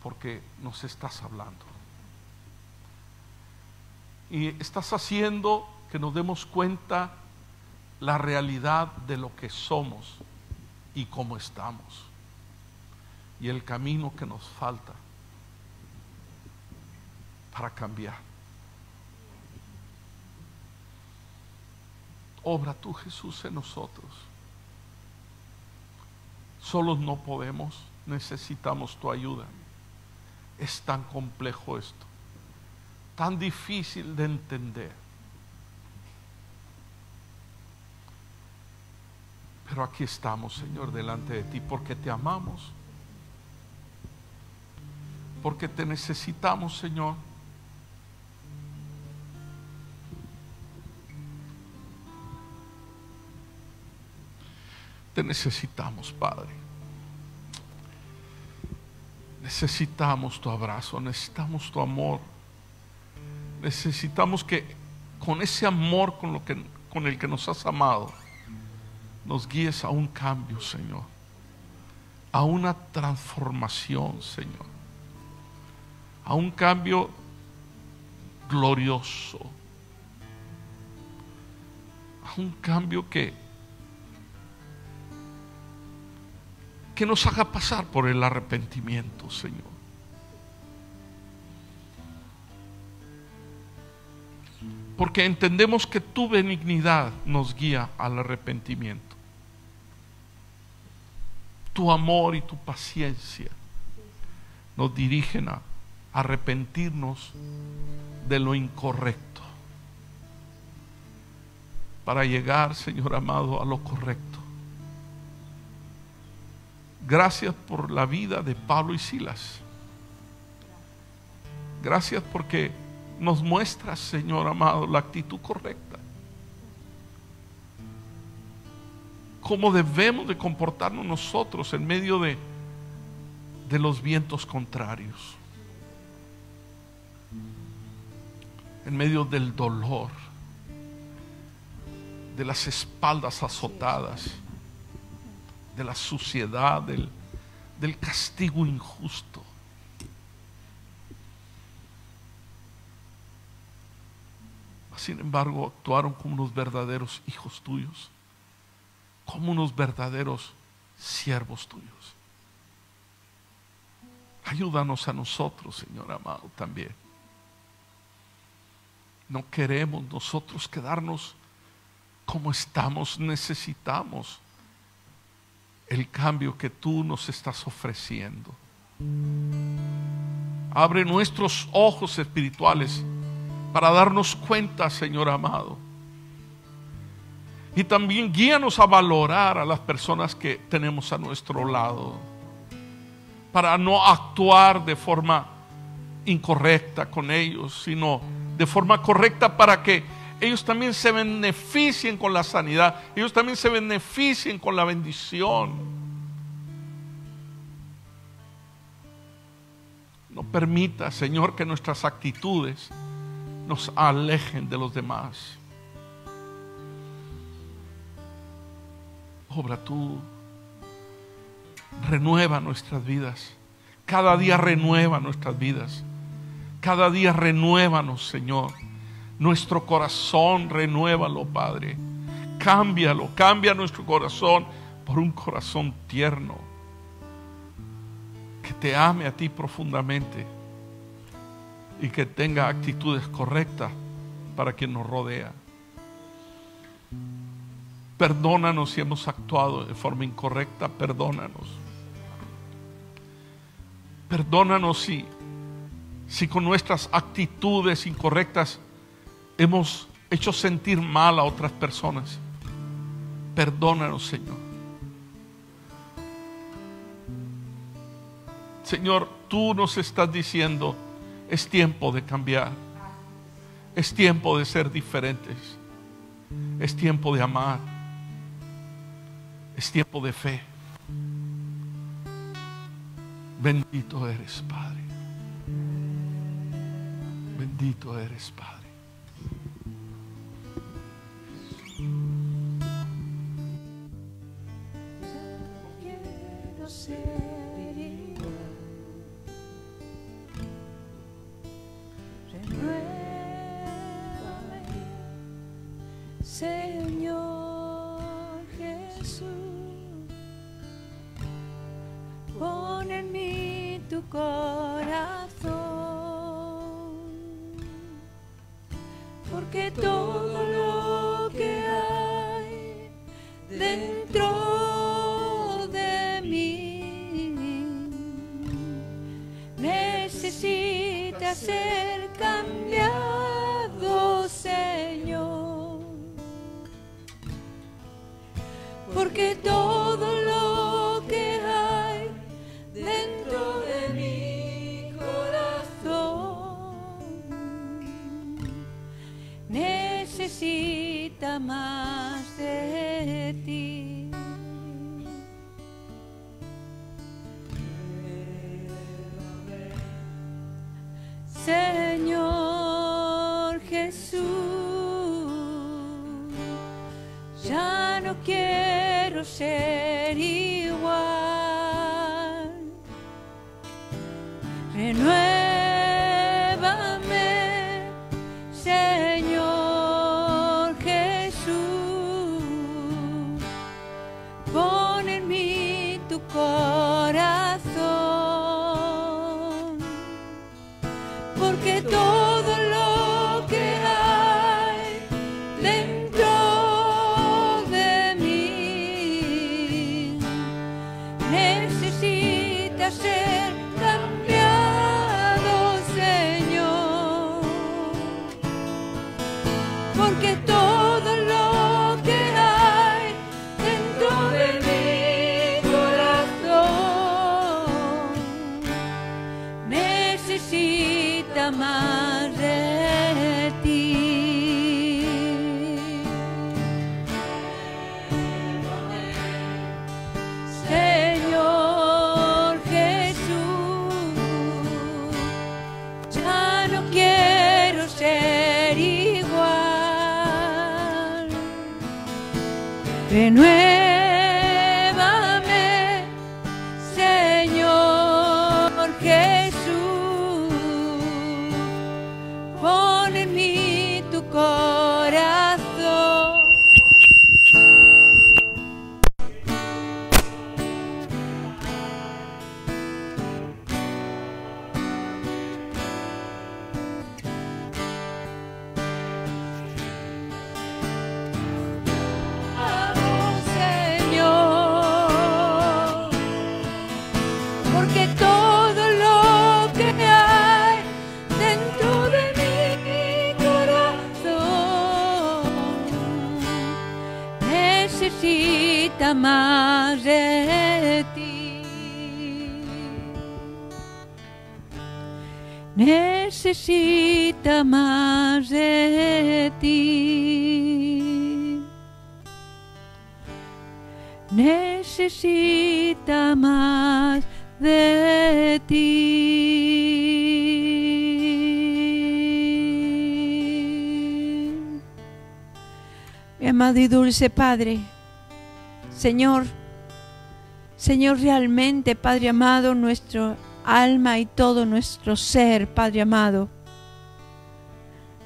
porque nos estás hablando. Y estás haciendo que nos demos cuenta la realidad de lo que somos y cómo estamos. Y el camino que nos falta para cambiar. Obra tú, Jesús, en nosotros. Solos no podemos, necesitamos tu ayuda. Es tan complejo esto, tan difícil de entender. Pero aquí estamos, Señor, delante de ti, porque te amamos, porque te necesitamos, Señor. Te necesitamos, Padre. Necesitamos tu abrazo, necesitamos tu amor. Necesitamos que con ese amor con el que nos has amado, nos guíes a un cambio, Señor, a una transformación, Señor, a un cambio glorioso, a un cambio que nos haga pasar por el arrepentimiento, Señor. Porque entendemos que tu benignidad nos guía al arrepentimiento. tu amor y tu paciencia nos dirigen a arrepentirnos de lo incorrecto para llegar, Señor amado, a lo correcto. Gracias por la vida de Pablo y Silas. Gracias porque nos muestras, Señor amado, la actitud correcta. Cómo debemos de comportarnos nosotros en medio de los vientos contrarios, en medio del dolor, de las espaldas azotadas, de la suciedad, del castigo injusto. Sin embargo, actuaron como unos verdaderos hijos tuyos, como unos verdaderos siervos tuyos. Ayúdanos a nosotros, Señor amado, también. No queremos nosotros quedarnos como estamos. Necesitamos el cambio que tú nos estás ofreciendo. Abre nuestros ojos espirituales para darnos cuenta, Señor amado. Y también guíanos a valorar a las personas que tenemos a nuestro lado, para no actuar de forma incorrecta con ellos, sino de forma correcta, para que ellos también se beneficien con la sanidad, ellos también se beneficien con la bendición. No permita, Señor, que nuestras actitudes nos alejen de los demás. Obra tú, renueva nuestras vidas. Cada día renueva nuestras vidas. Cada día renuévanos, Señor. Nuestro corazón, renuévalo, Padre. Cámbialo, cambia nuestro corazón por un corazón tierno, que te ame a ti profundamente y que tenga actitudes correctas para quien nos rodea. Perdónanos si hemos actuado de forma incorrecta, perdónanos. Perdónanos si con nuestras actitudes incorrectas hemos hecho sentir mal a otras personas. Perdónanos, Señor. Señor, tú nos estás diciendo, es tiempo de cambiar. Es tiempo de ser diferentes. Es tiempo de amar. Es tiempo de fe. Bendito eres, Padre. Bendito eres, Padre. Quiero ser igual. Renuévame, Señor Jesús. Pon en mí tu corazón, porque todo lo que hay dentro de mí necesita ser cambiado, Señor, porque todo lo que hay dentro de mi corazón necesita más de ti. Señor Jesús, ya no quiero ser igual. Renuévame, Señor Jesús. Pon en mí tu corazón, porque todo lo que hay dentro de mí necesita más de ti. Señor Jesús, ya no quiero ser igual. Renuévame, Señor Jesús, pon en mí tu corazón. Señor, porque todo lo que hay dentro de mi corazón necesita más de ti. Necesita más de ti. Necesita más de ti. Mi amado y dulce Padre, Señor, realmente, Padre amado, nuestro alma y todo nuestro ser, Padre amado,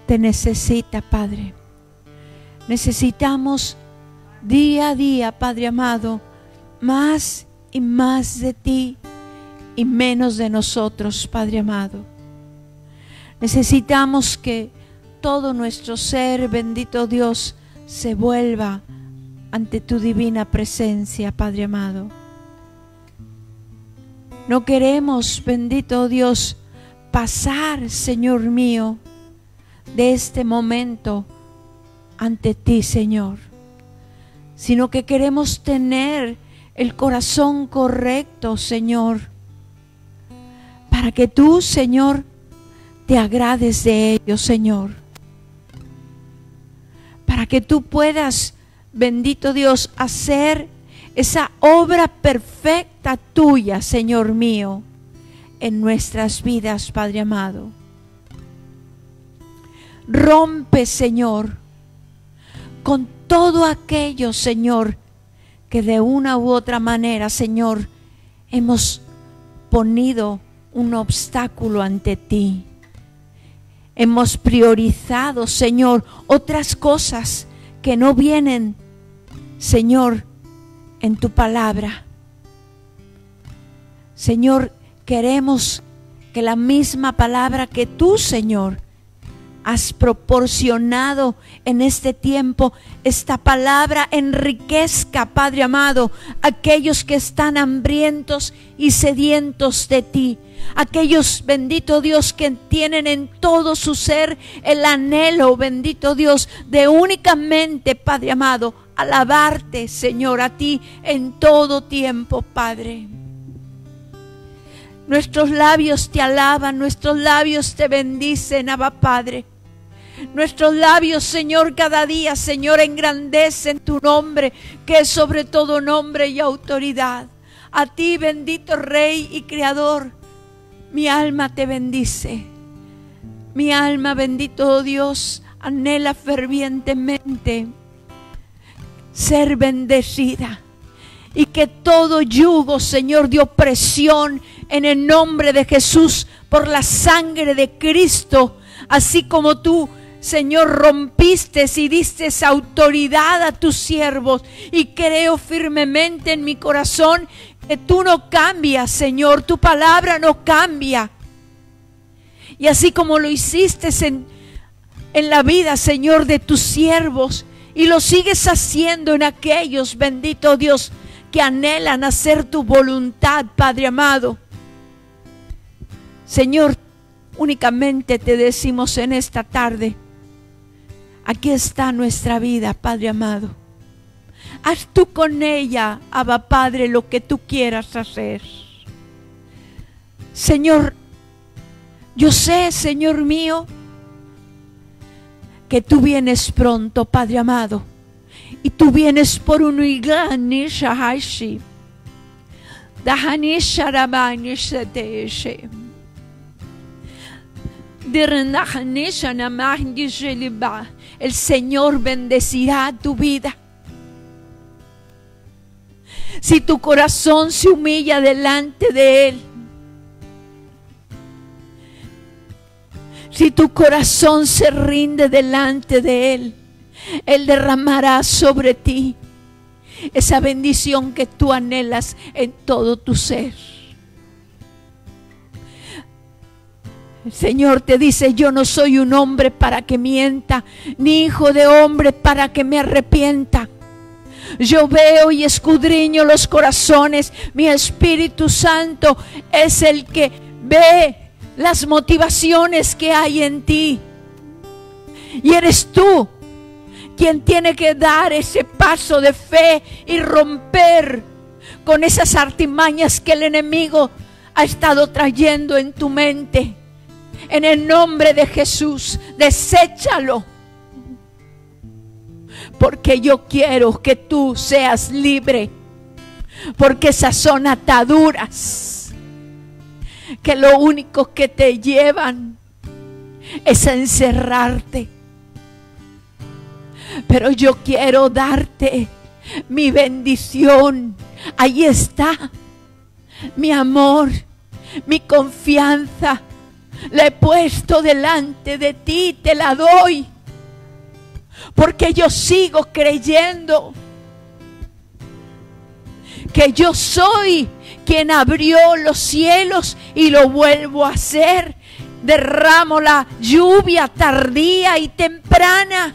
te necesita, Padre. Necesitamos día a día, Padre amado, más y más de ti y menos de nosotros, Padre amado. Necesitamos que todo nuestro ser, bendito Dios, se vuelva ante tu divina presencia, Padre amado. No queremos, bendito Dios, pasar, Señor mío, de este momento ante ti, Señor, sino que queremos tener el corazón correcto, Señor, para que tú, Señor, te agrades de ello, Señor, para que tú puedas, bendito Dios, hacer esa obra perfecta tuya, Señor mío, en nuestras vidas, Padre amado. Rompe, Señor, con todo aquello, Señor, que de una u otra manera, Señor, hemos ponido un obstáculo ante ti. Hemos priorizado, Señor, otras cosas que no vienen, Señor, en tu palabra. Señor, queremos que la misma palabra que tú, Señor, has proporcionado en este tiempo, esta palabra enriquezca, Padre amado, aquellos que están hambrientos y sedientos de ti. Aquellos, bendito Dios, que tienen en todo su ser el anhelo, bendito Dios, de únicamente, Padre amado, alabarte, Señor, a ti en todo tiempo, Padre. Nuestros labios te alaban, nuestros labios te bendicen, Abba Padre. Nuestros labios, Señor, cada día, Señor, engrandecen tu nombre, que es sobre todo nombre y autoridad. A ti, bendito Rey y Creador, mi alma te bendice. Mi alma, bendito Dios, anhela fervientemente ser bendecida. Y que todo yugo, Señor, de opresión en el nombre de Jesús, por la sangre de Cristo, así como tú, Señor, rompiste y diste autoridad a tus siervos, y creo firmemente en mi corazón que tú no cambias, Señor, tu palabra no cambia. Y así como lo hiciste en la vida, Señor, de tus siervos, y lo sigues haciendo en aquellos, bendito Dios, que anhelan hacer tu voluntad, Padre amado. Señor, únicamente te decimos en esta tarde, aquí está nuestra vida, Padre amado. Haz tú con ella, Abba Padre, lo que tú quieras hacer. Señor, Yo sé, Señor mío, que tú vienes pronto, Padre amado, y tú vienes por un iglesia haishi. Dahanisha rabanisha teeshe. Dirnahanisha namahisha liba. El Señor bendecirá tu vida. Si tu corazón se humilla delante de Él, si tu corazón se rinde delante de Él, Él derramará sobre ti esa bendición que tú anhelas en todo tu ser. El Señor te dice: yo no soy un hombre para que mienta, ni hijo de hombre para que me arrepienta. Yo veo y escudriño los corazones. Mi Espíritu Santo es el que ve las motivaciones que hay en ti. Y eres tú quien tiene que dar ese paso de fe y romper con esas artimañas que el enemigo ha estado trayendo en tu mente. En el nombre de Jesús, deséchalo. Porque yo quiero que tú seas libre. Porque esas son ataduras que lo único que te llevan es a encerrarte. Pero yo quiero darte mi bendición. Ahí está mi amor, mi confianza. La he puesto delante de ti, te la doy. Porque yo sigo creyendo que yo soy quien abrió los cielos y lo vuelvo a hacer. Derramo la lluvia tardía y temprana.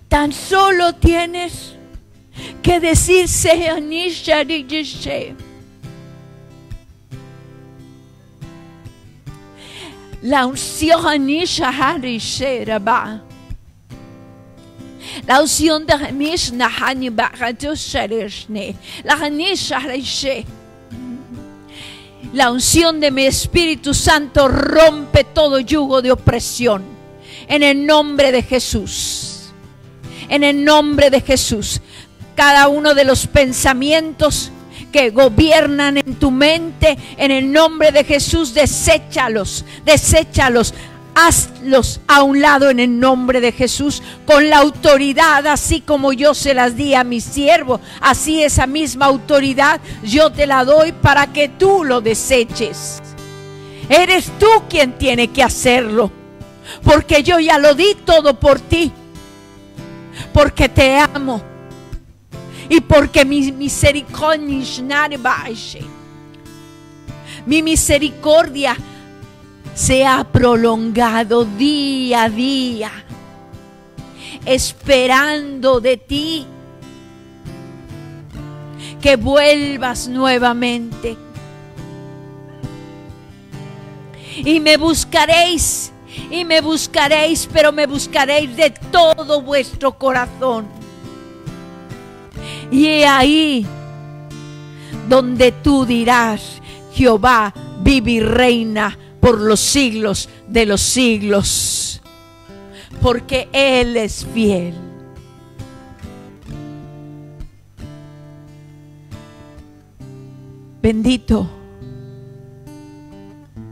Tan solo tienes que decir Sehanisha Rijeshe. La unción Hanisha Harishe Rabba. La unción de Hanish Nahani Bajatoshareshne. La Hanisha Harishe. La unción de mi Espíritu Santo rompe todo yugo de opresión. En el nombre de Jesús. En el nombre de Jesús. Cada uno de los pensamientos que gobiernan en tu mente, en el nombre de Jesús, deséchalos, deséchalos, hazlos a un lado en el nombre de Jesús, con la autoridad, así como yo se las di a mi siervo, así esa misma autoridad yo te la doy para que tú lo deseches. Eres tú quien tiene que hacerlo, porque yo ya lo di todo por ti, porque te amo. Y porque mi misericordia se ha prolongado día a día, esperando de ti que vuelvas nuevamente. Y me buscaréis, pero me buscaréis de todo vuestro corazón. Y he ahí donde tú dirás: Jehová vive y reina por los siglos de los siglos, porque Él es fiel. Bendito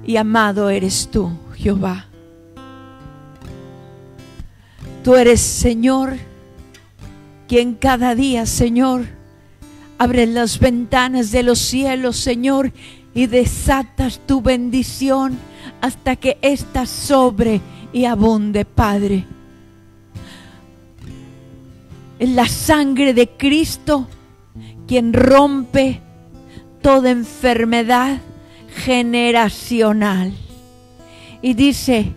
y amado eres tú, Jehová. Tú eres, Señor, quien cada día, Señor, abre las ventanas de los cielos, Señor, y desatas tu bendición hasta que ésta sobre y abunde, Padre. Es la sangre de Cristo quien rompe toda enfermedad generacional. Y dice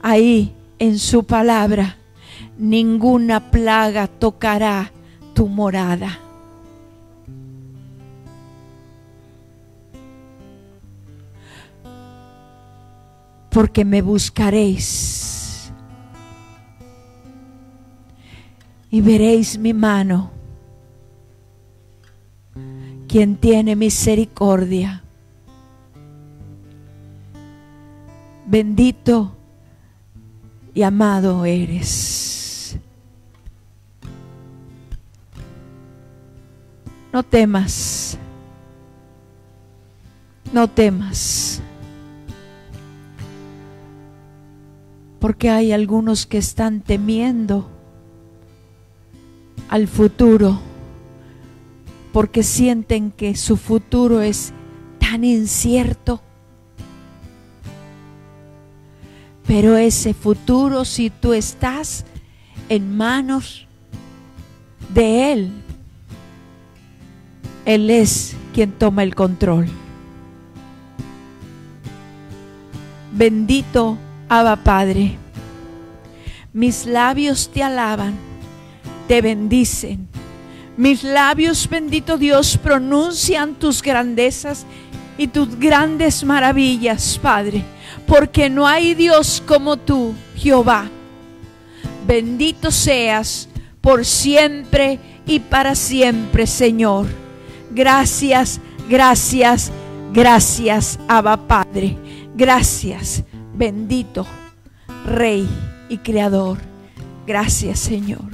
ahí en su palabra: ninguna plaga tocará tu morada. Porque me buscaréis y veréis mi mano, quien tiene misericordia. bendito y amado eres. No temas, no temas, porque hay algunos que están temiendo al futuro, porque sienten que su futuro es tan incierto. Pero ese futuro, si tú estás en manos de Él, Él es quien toma el control. Bendito Abba Padre, mis labios te alaban, te bendicen. Mis labios, bendito Dios, pronuncian tus grandezas y tus grandes maravillas, Padre, porque no hay Dios como tú, Jehová. Bendito seas por siempre y para siempre, Señor. Gracias, gracias, gracias, Abba Padre. Gracias, bendito Rey y Creador. Gracias, Señor.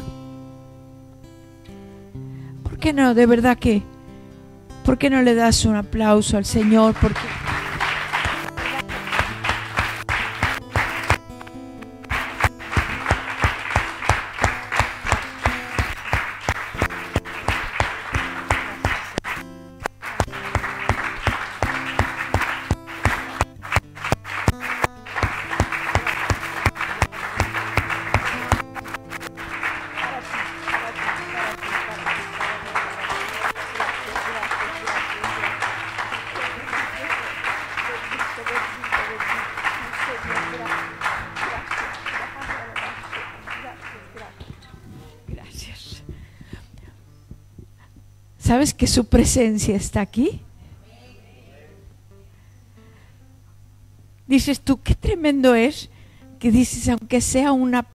¿Por qué no? De verdad que, ¿por qué no le das un aplauso al Señor? Porque ¿sabes que su presencia está aquí? Dices tú, qué tremendo es que dices, aunque sea una